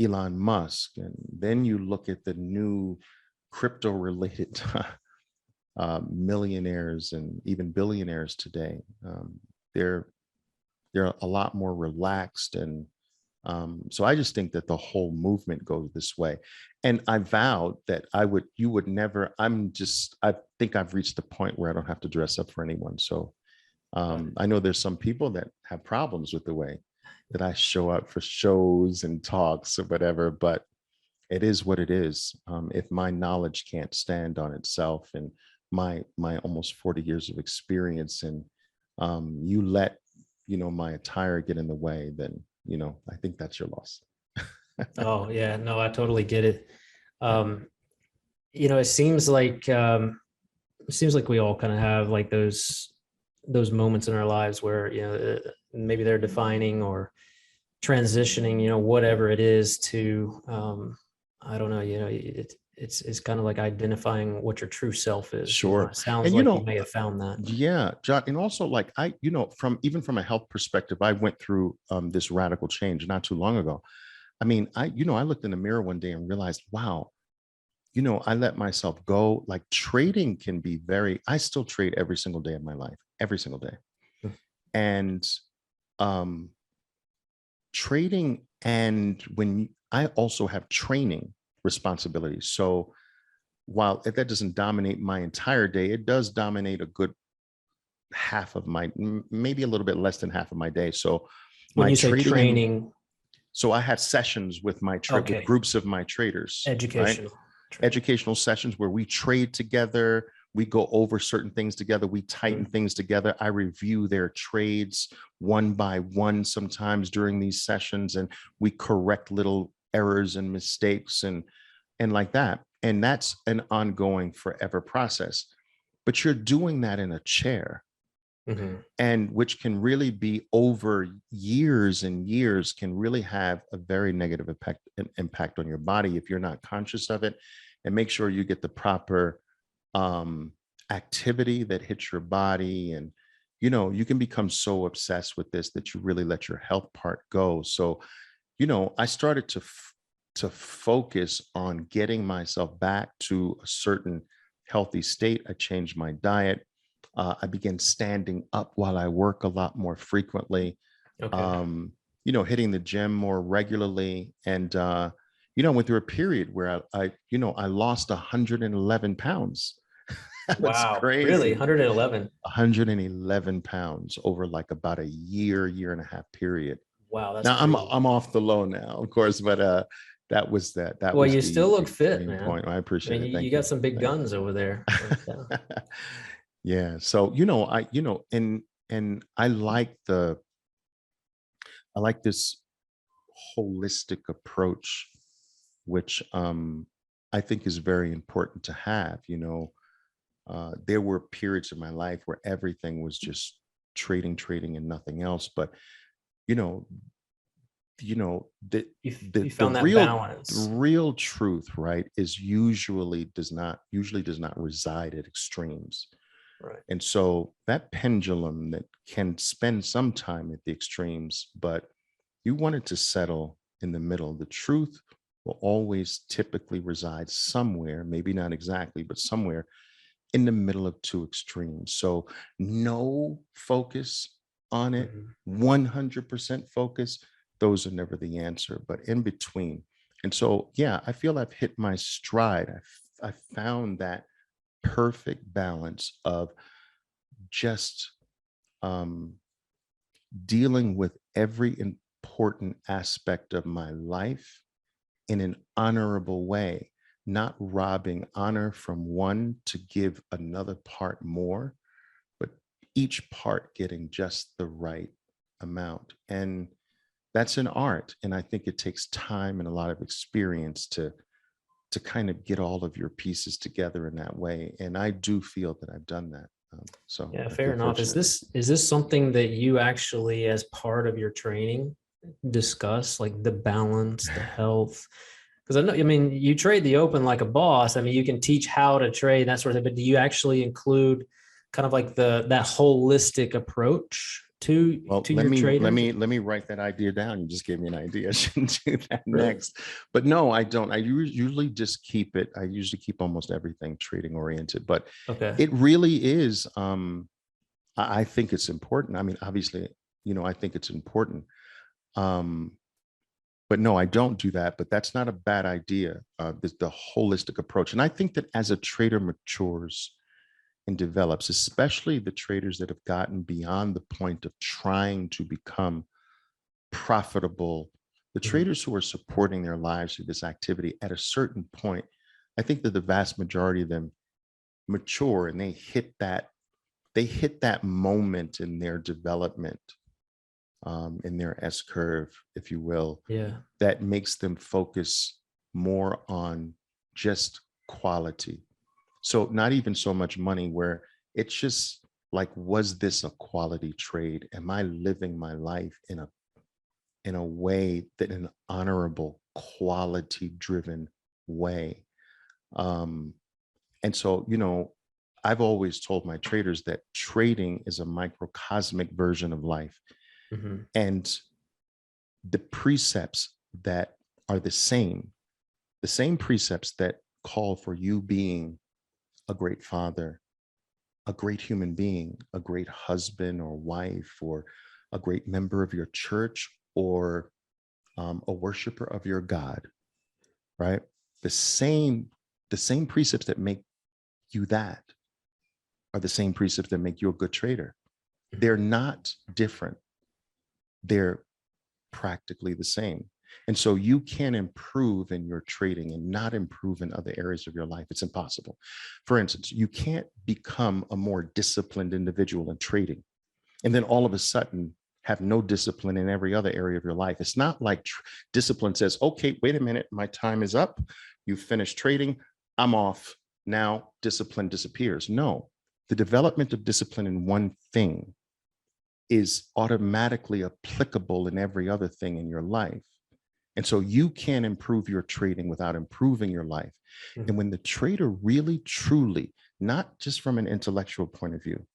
Elon Musk, and then you look at the new crypto related millionaires and even billionaires today. They're a lot more relaxed, and so I just think that the whole movement goes this way. And I vowed that you would never. I think I've reached the point where I don't have to dress up for anyone. So I know there's some people that have problems with the way that I show up for shows and talks or whatever, but it is what it is. If my knowledge can't stand on itself, and my almost 40 years of experience, and you let my attire get in the way, then I think that's your loss. Oh yeah, no, I totally get it. It seems like we all kind of have like those moments in our lives where maybe they're defining or transitioning, whatever it is to I don't know, it's kind of like identifying what your true self is. Sure. It sounds And like you may have found that. yeah, John, and also like from a health perspective, I went through this radical change not too long ago. I mean, I looked in the mirror one day and realized, wow, I let myself go. Like trading can be I still trade every single day of my life, every single day. And trading, and I also have training responsibilities. So while that doesn't dominate my entire day, it does dominate a good half of maybe a little bit less than half of my day. So when my you say training, so I have sessions with with groups of my traders, educational, right? Educational sessions where we trade together. We go over certain things together. We tighten things together. I review their trades one by one sometimes during these sessions, and we correct little errors and mistakes and like that. And that's an ongoing forever process. But you're doing that in a chair. And which can really be over years and years, can really have a very negative impact on your body if you're not conscious of it. And make sure you get the proper activity that hits your body. And you can become so obsessed with this that you really let your health part go. So I started to focus on getting myself back to a certain healthy state. I changed my diet. I began standing up while I work a lot more frequently, hitting the gym more regularly. And, went through a period where I lost 111 pounds. That's wow, crazy. really? 111 pounds over like about a year and a half period. Wow, that's now crazy. I'm off the low now, of course, but that was that. Well, was you still look fit, man. Point. I appreciate it. Thank you got some big guns over there. Yeah. So and I like this holistic approach, which I think is very important to have. There were periods in my life where everything was just trading and nothing else. But you found that balance. The real truth, right, is usually does not reside at extremes. Right. And so that pendulum that can spend some time at the extremes, but you want it to settle in the middle. The truth will always typically reside somewhere, maybe not exactly, but somewhere in the middle of two extremes. So no focus on it, 100% focus, those are never the answer, but in between. And so, yeah, I feel I've hit my stride. I found that perfect balance of just dealing with every important aspect of my life in an honorable way, not robbing honor from one to give another part more, but each part getting just the right amount. And that's an art. And I think it takes time and a lot of experience to kind of get all of your pieces together in that way. And I do feel that I've done that. So Yeah, I fair feel enough. fortunate. Is this something that you actually, as part of your training, discuss, like the balance, the health? Because I know, I mean, you trade the open like a boss. I mean, you can teach how to trade, that sort of thing, but do you actually include kind of like that holistic approach Well, to your traders? let me write that idea down. You just gave me an idea. I shouldn't do that Really? next. But no, I don't. Usually just keep it. I usually keep almost everything trading oriented. But Okay. it really is. I think it's important. I mean, obviously, I think it's important. Um, but no, I don't do that. But that's not a bad idea. The holistic approach, and I think that as a trader matures and develops, especially the traders that have gotten beyond the point of trying to become profitable, the Mhm. traders who are supporting their lives through this activity at a certain point, I think that the vast majority of them mature and they hit that moment in their development, in their S curve, if you will, Yeah. that makes them focus more on just quality. So not even so much money, where it's just like, was this a quality trade? Am I living my life in a way that an honorable, quality driven way? Um, and so, I've always told my traders that trading is a microcosmic version of life. Mhm. And the precepts that are the same precepts that call for you being a great father, a great human being, a great husband or wife, or a great member of your church, or a worshiper of your God, right? The same, the same precepts that make you that are the same precepts that make you a good trader. They're not different. They're practically the same. And so you can improve in your trading and not improve in other areas of your life. It's impossible. For instance, you can't become a more disciplined individual in trading and then all of a sudden have no discipline in every other area of your life. It's not like discipline says, okay, wait a minute, my time is up. You finished trading. I'm off. Now discipline disappears. No, the development of discipline in one thing is automatically applicable in every other thing in your life. And so you can improve your trading without improving your life. And Mhm. when the trader really, truly, not just from an intellectual point of view,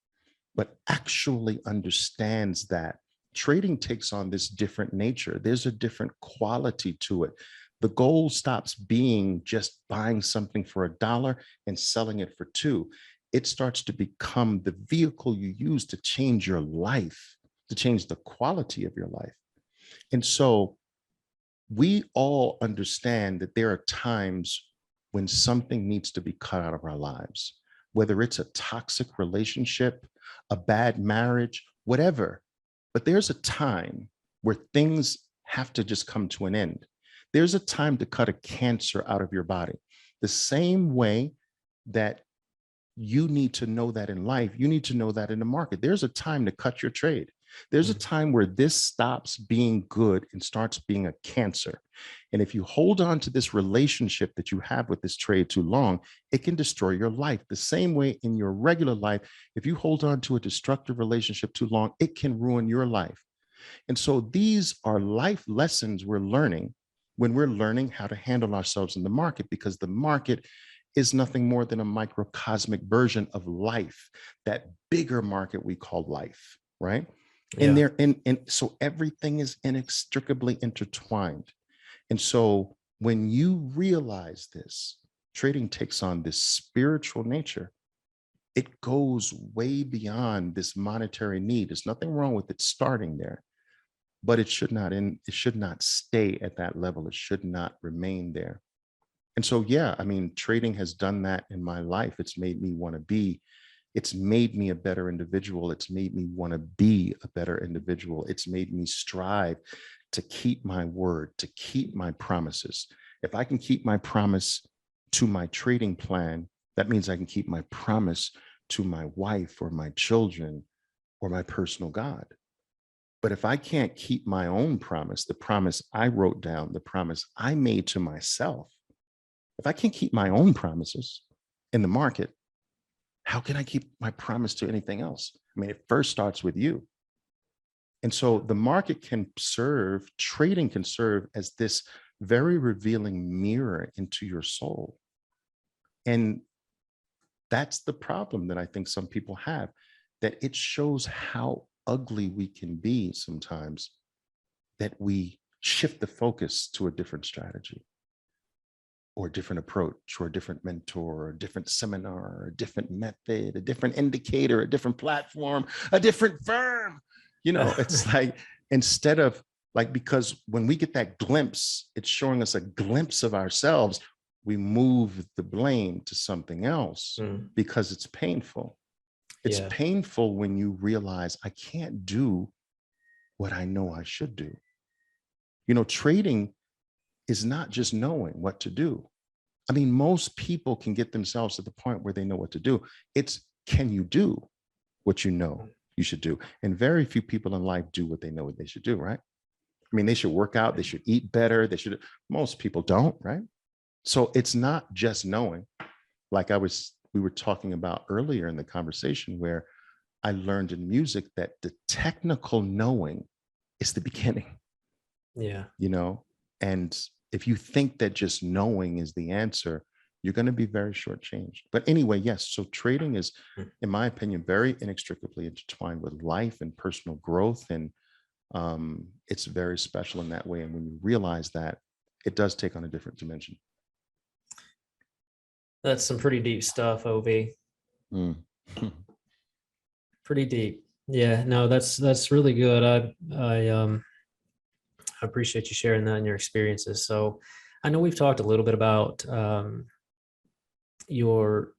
but actually understands that trading takes on this different nature, there's a different quality to it. The goal stops being just buying something for $1 and selling it for 2. It starts to become the vehicle you use to change your life, to change the quality of your life. And so we all understand that there are times when something needs to be cut out of our lives, whether it's a toxic relationship, a bad marriage, whatever. But there's a time where things have to just come to an end. There's a time to cut a cancer out of your body. The same way that you need to know that in life, you need to know that in the market. There's a time to cut your trade. There's a Mhm. time where this stops being good and starts being a cancer. And if you hold on to this relationship that you have with this trade too long, it can destroy your life. The same way in your regular life, if you hold on to a destructive relationship too long, it can ruin your life. And so these are life lessons we're learning when we're learning how to handle ourselves in the market, because the market is nothing more than a microcosmic version of life, that bigger market we call life, right? And Yeah. and so everything is inextricably intertwined. And so when you realize this, trading takes on this spiritual nature. It goes way beyond this monetary need. There's nothing wrong with it starting there, but it should not stay at that level. It should not remain there. And so, yeah, I mean, trading has done that in my life. It's made me want to be, it's made me a better individual. It's made me want to be a better individual. It's made me strive to keep my word, to keep my promises. If I can keep my promise to my trading plan, that means I can keep my promise to my wife or my children or my personal God. But if I can't keep my own promise, the promise I wrote down, the promise I made to myself, if I can't keep my own promises in the market, how can I keep my promise to anything else? I mean, it first starts with you. And so the market can serve, trading can serve as this very revealing mirror into your soul. And that's the problem that I think some people have, that it shows how ugly we can be sometimes, that we shift the focus to a different strategy or a different approach or a different mentor or a different seminar or a different method, a different indicator, a different platform, a different firm. You know, it's like, instead of like, because when we get that glimpse, it's showing us a glimpse of ourselves, we move the blame to something else because it's painful. It's painful when you realize I can't do what I know I should do. You know, trading is not just knowing what to do. I mean, most people can get themselves to the point where they know what to do. It's, can you do what you know you should do? And very few people in life do what they know what they should do, right? I mean, they should work out, they should eat better, they should, most people don't, right? So it's not just knowing, like we were talking about earlier in the conversation, where I learned in music that the technical knowing is the beginning. Yeah. You know, and if you think that just knowing is the answer, you're going to be very shortchanged. But anyway, yes. So trading is, in my opinion, very inextricably intertwined with life and personal growth. And it's very special in that way. And when you realize that, it does take on a different dimension. That's some pretty deep stuff, OV. Pretty deep. Yeah, no, that's really good. I appreciate you sharing that and your experiences. So I know we've talked a little bit about your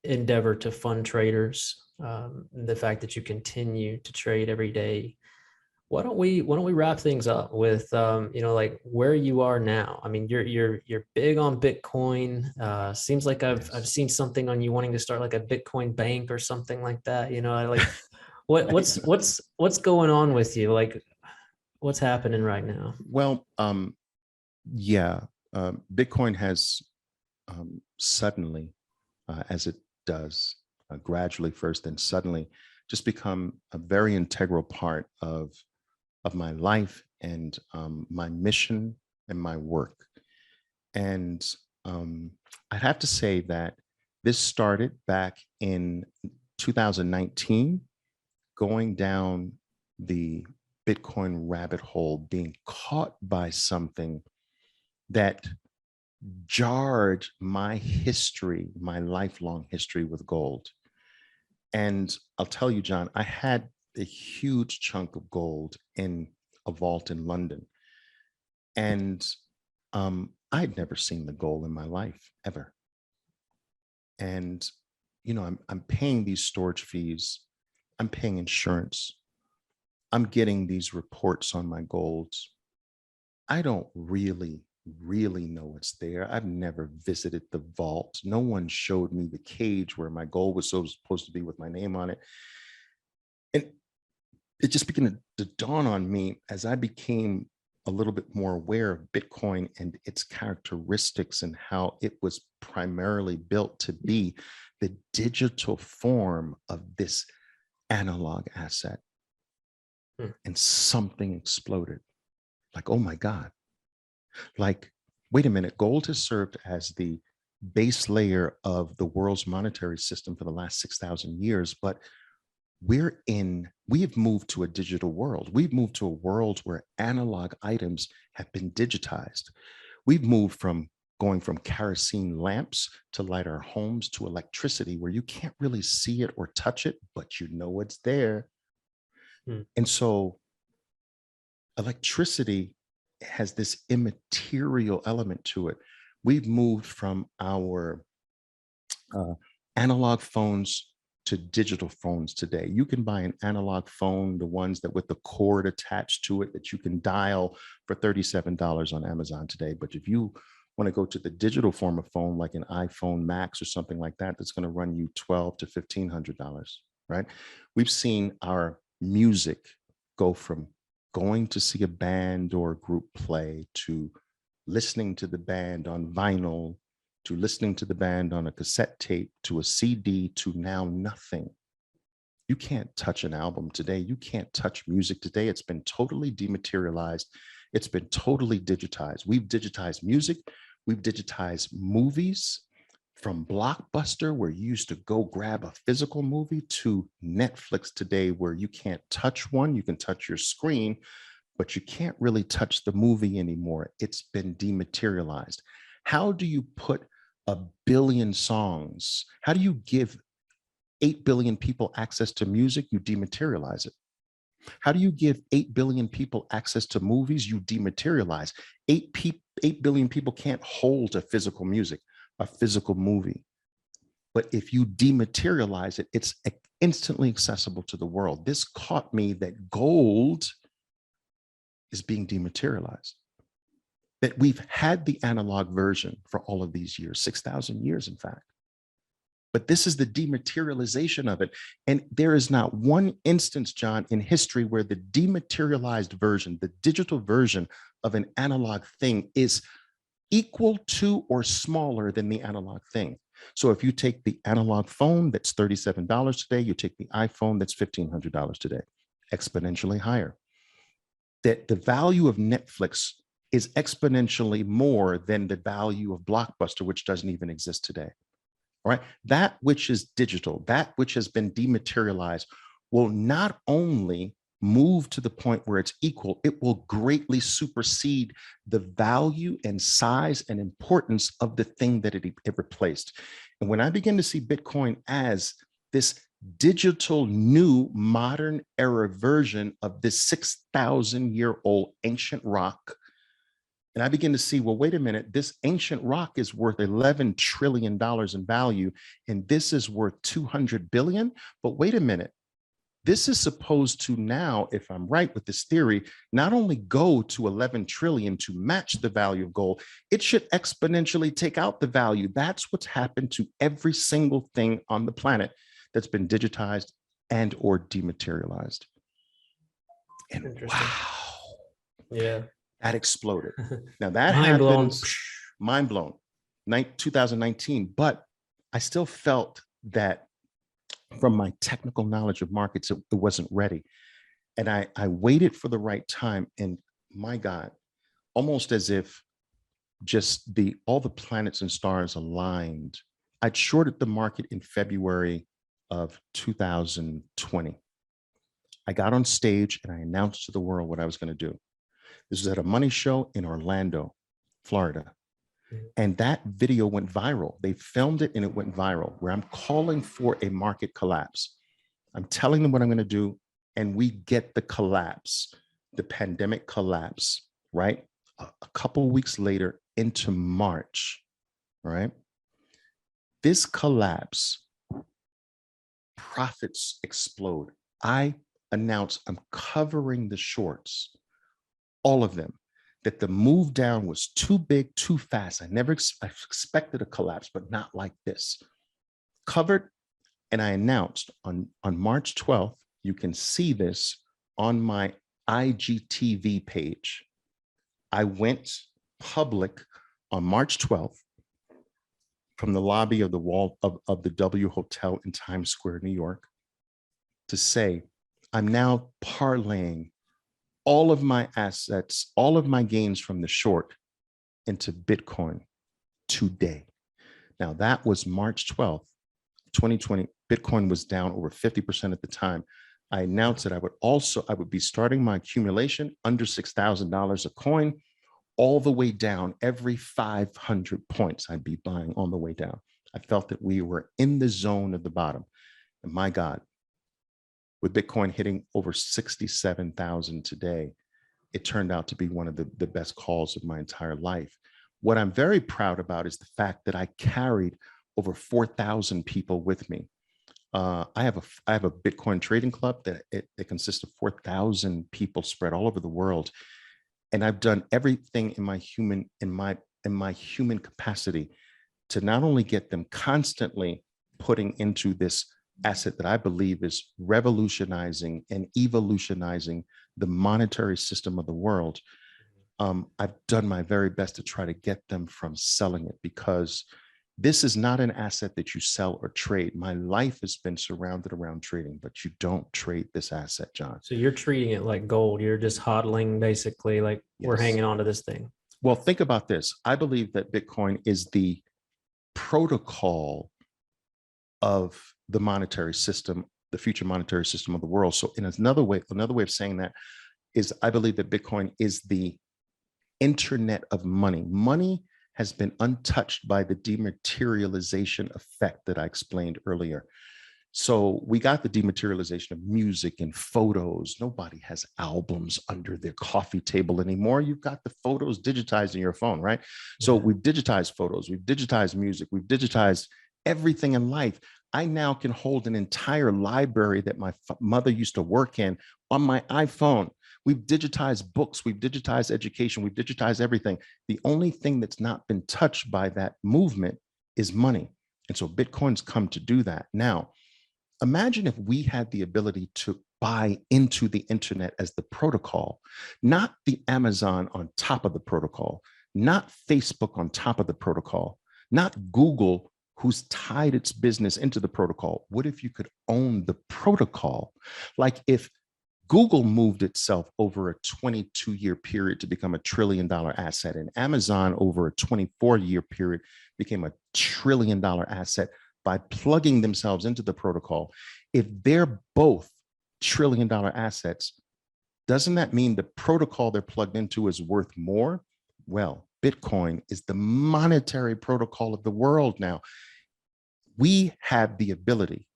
endeavor to fund traders, the fact that you continue to trade every day. Why don't we wrap things up with like where you are now? I mean, you're big on Bitcoin. Seems like I've seen something on you wanting to start like a Bitcoin bank or something like that. You know, like what's going on with you? Like, what's happening right now? Well, Bitcoin has suddenly, as it does, gradually first, then suddenly, just become a very integral part of my life and my mission and my work. And I'd have to say that this started back in 2019, going down the Bitcoin rabbit hole, being caught by something that jarred my history, my lifelong history with gold. And I'll tell you, John, I had a huge chunk of gold in a vault in London. And I'd never seen the gold in my life, ever. And, you know, I'm paying these storage fees, I'm paying insurance, I'm getting these reports on my golds. I don't really know what's there. I've never visited the vault. No one showed me the cage where my gold was supposed to be with my name on it. And it just began to dawn on me as I became a little bit more aware of Bitcoin and its characteristics and how it was primarily built to be the digital form of this analog asset. And something exploded. Like, oh my God. Like, wait a minute, gold has served as the base layer of the world's monetary system for the last 6,000 years, but we have moved to a digital world. We've moved to a world where analog items have been digitized. We've moved from going from kerosene lamps to light our homes to electricity, where you can't really see it or touch it, but you know it's there. And so electricity has this immaterial element to it, we've moved from our analog phones to digital phones today. You can buy an analog phone, the ones that with the cord attached to it that you can dial for $37 on Amazon today. But if you want to go to the digital form of phone, like an iPhone Max or something like that, that's going to run you $1,200 to $1,500, right? We've seen our music go from going to see a band or a group play to listening to the band on vinyl, to listening to the band on a cassette tape, to a CD, to now nothing. You can't touch an album today. You can't touch music today. It's been totally dematerialized. It's been totally digitized. We've digitized music. We've digitized movies, from Blockbuster, where you used to go grab a physical movie, to Netflix today, where you can't touch one. You can touch your screen, but you can't really touch the movie anymore. It's been dematerialized. How do you put 1 billion songs? How do you give 8 billion people access to music? You dematerialize it. How do you give 8 billion people access to movies? You dematerialize. 8 billion people can't hold a physical music, a physical movie. But if you dematerialize it, it's instantly accessible to the world. This caught me that gold is being dematerialized. That we've had the analog version for all of these years, 6,000 years, in fact. But this is the dematerialization of it. And there is not one instance, John, in history where the dematerialized version, the digital version of an analog thing, is equal to or smaller than the analog thing. So if you take the analog phone that's $37 today, you take the iPhone that's $1,500 today, exponentially higher. That the value of Netflix is exponentially more than the value of Blockbuster, which doesn't even exist today. All right. That which is digital, that which has been dematerialized, will not only move to the point where it's equal, it will greatly supersede the value and size and importance of the thing that it replaced. And when I begin to see Bitcoin as this digital, new, modern era version of this 6,000-year-old ancient rock, and I begin to see, well, wait a minute, this ancient rock is worth $11 trillion in value, and this is worth 200 billion. But wait a minute, this is supposed to now, if I'm right with this theory, not only go to 11 trillion to match the value of gold, it should exponentially take out the value. That's what's happened to every single thing on the planet that's been digitized and or dematerialized. And wow. Yeah. That exploded. Now that Mind blown. happens, mind blown, 2019. But I still felt that from my technical knowledge of markets, it wasn't ready. And I waited for the right time. And my God, almost as if just all the planets and stars aligned. I'd shorted the market in February of 2020. I got on stage and I announced to the world what I was going to do. This was at a money show in Orlando, Florida. And that video went viral. They filmed it and it went viral, where I'm calling for a market collapse. I'm telling them what I'm going to do, and we get the collapse, the pandemic collapse, right? A couple of weeks later into March, right? This collapse, profits explode. I announce I'm covering the shorts, all of them, that the move down was too big, too fast. I expected a collapse, but not like this. Covered, and I announced on March 12th, you can see this on my IGTV page. I went public on March 12th from the lobby of the wall of the W Hotel in Times Square, New York, to say, I'm now parlaying all of my assets, all of my gains from the short into Bitcoin today. Now that was March 12th, 2020. Bitcoin was down over 50% at the time. I announced that I would be starting my accumulation under $6,000 a coin, all the way down. Every 500 points I'd be buying on the way down. I felt that we were in the zone of the bottom. And my God, with Bitcoin hitting over 67,000 today, it turned out to be one of the best calls of my entire life. What I'm very proud about is the fact that I carried over 4,000 people with me. I have a Bitcoin trading club that it consists of 4,000 people spread all over the world, and I've done everything in my human capacity to not only get them constantly putting into this asset that I believe is revolutionizing and evolutionizing the monetary system of the world. I've done my very best to try to get them from selling it, because this is not an asset that you sell or trade. My life has been surrounded around trading, but you don't trade this asset, John. So you're treating it like gold. You're just hodling, basically, like we're Yes. hanging on to this thing. Well, think about this. I believe that Bitcoin is the protocol of the monetary system, the future monetary system of the world. So in another way of saying that is, I believe that Bitcoin is the internet of money. Money has been untouched by the dematerialization effect that I explained earlier. So we got the dematerialization of music and photos. Nobody has albums under their coffee table anymore. You've got the photos digitized in your phone, right? So we've digitized photos, we've digitized music, we've digitized everything in life. I now can hold an entire library that my mother used to work in on my iPhone. We've digitized books, we've digitized education, we've digitized everything. The only thing that's not been touched by that movement is money. And so Bitcoin's come to do that. Now, imagine if we had the ability to buy into the internet as the protocol, not the Amazon on top of the protocol, not Facebook on top of the protocol, not Google, who's tied its business into the protocol. What if you could own the protocol? Like if Google moved itself over a 22-year period to become $1 trillion asset, and Amazon over a 24-year period became $1 trillion asset by plugging themselves into the protocol. If they're both $1 trillion assets, doesn't that mean the protocol they're plugged into is worth more? Well, Bitcoin is the monetary protocol of the world now. We have the ability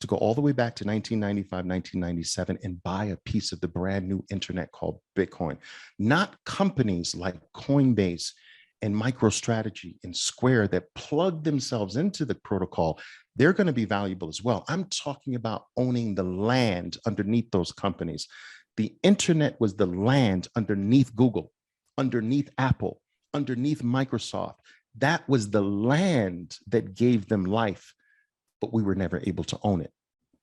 to go all the way back to 1995, 1997 and buy a piece of the brand new internet called Bitcoin. Not companies like Coinbase and MicroStrategy and Square that plug themselves into the protocol. They're going to be valuable as well. I'm talking about owning the land underneath those companies. The internet was the land underneath Google, underneath Apple, underneath Microsoft. That was the land that gave them life, but we were never able to own it.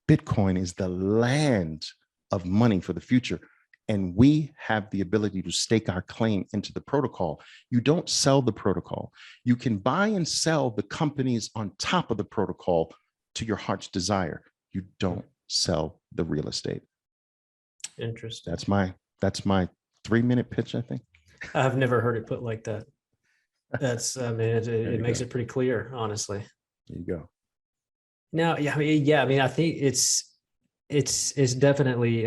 Bitcoin is the land of money for the future. And we have the ability to stake our claim into the protocol. You don't sell the protocol. You can buy and sell the companies on top of the protocol to your heart's desire. You don't sell the real estate. Interesting. That's my 3-minute pitch, I think. I've never heard it put like that. That's, I mean, it makes it pretty clear, honestly. There you go. Now, yeah, I mean, I think it's definitely,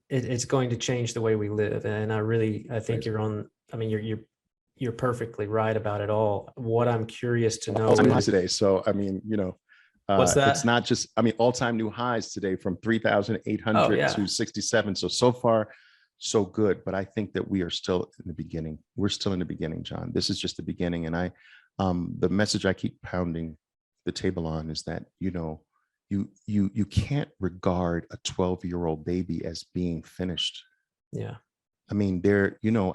it's going to change the way we live. And I think you're on, I mean, you're perfectly right about it all. What I'm curious to know is today. So, I mean, what's that? It's not just, I mean, all-time new highs today from 3,800 to 67. So far, so good. But I think that we are still in the beginning. We're still in the beginning, John. This is just the beginning. And the message I keep pounding the table on is that, you can't regard a 12-year-old baby as being finished. Yeah. I mean,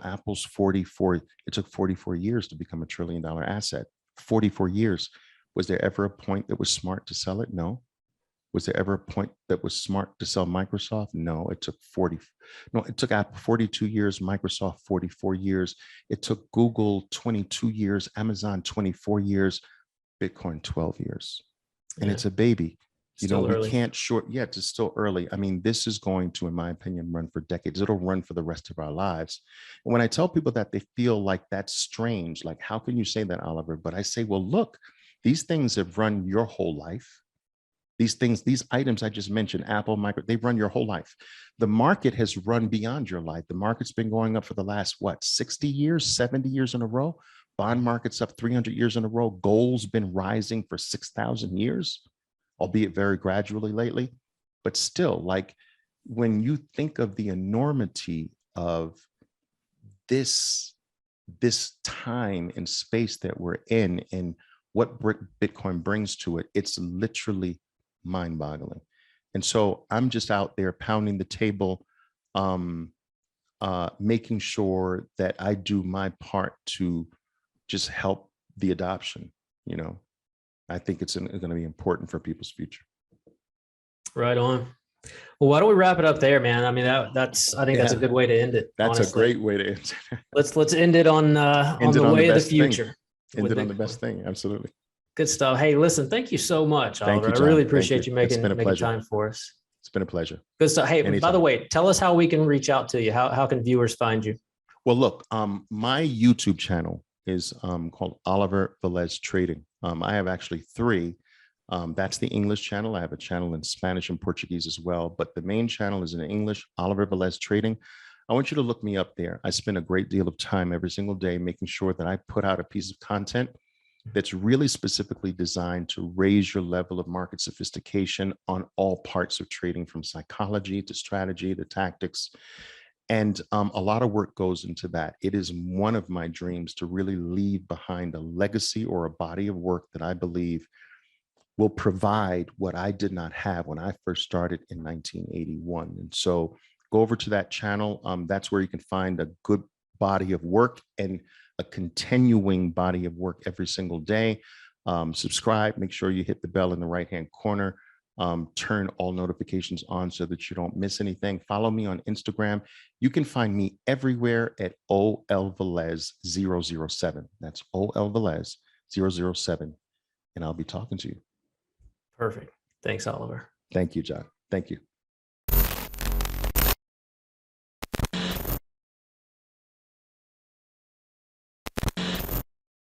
Apple's 44, it took 44 years to become $1 trillion asset. 44 years. Was there ever a point that was smart to sell it? No. Was there ever a point that was smart to sell Microsoft? No, it took Apple 42 years, Microsoft 44 years. It took Google 22 years, Amazon 24 years, Bitcoin 12 years. And it's a baby. We can't it's still early. I mean, this is going to, in my opinion, run for decades. It'll run for the rest of our lives. And when I tell people that, they feel like that's strange. Like, how can you say that, Oliver? But I say, well, look, these things have run your whole life. These items I just mentioned, Apple, they've run your whole life. The market has run beyond your life. The market's been going up for the last, 60 years, 70 years in a row. Bond market's up 300 years in a row. Gold's been rising for 6,000 years, albeit very gradually lately. But still, like, when you think of the enormity of this this time and space that we're in and what Bitcoin brings to it, it's literally mind-boggling. And so I'm just out there pounding the table, making sure that I do my part to just help the adoption. You know, I think it's going to be important for people's future. Right on. Well, why don't we wrap it up there, man? I mean, that's I think that's a good way to end it. That's honestly. a great way to end it. Let's end it on the way of the future. End it on the best thing. Absolutely. Good stuff. Hey, listen, thank you so much, Oliver. Thank you, I really appreciate you making time for us. It's been a pleasure. Good stuff. Hey, Anytime. by the way, tell us how we can reach out to you. How can viewers find you? Well, look, my YouTube channel is called Oliver Velez Trading. I have actually 3. That's the English channel. I have a channel in Spanish and Portuguese as well, but the main channel is in English, Oliver Velez Trading. I want you to look me up there. I spend a great deal of time every single day making sure that I put out a piece of content that's really specifically designed to raise your level of market sophistication on all parts of trading, from psychology to strategy to tactics. And a lot of work goes into that. It is one of my dreams to really leave behind a legacy or a body of work that I believe will provide what I did not have when I first started in 1981. And so go over to that channel. That's where you can find a good body of work and a continuing body of work every single day. Subscribe, make sure you hit the bell in the right-hand corner. Turn all notifications on so that you don't miss anything. Follow me on Instagram. You can find me everywhere at OLVelez007. That's OLVelez007. And I'll be talking to you. Perfect. Thanks, Oliver. Thank you, John. Thank you.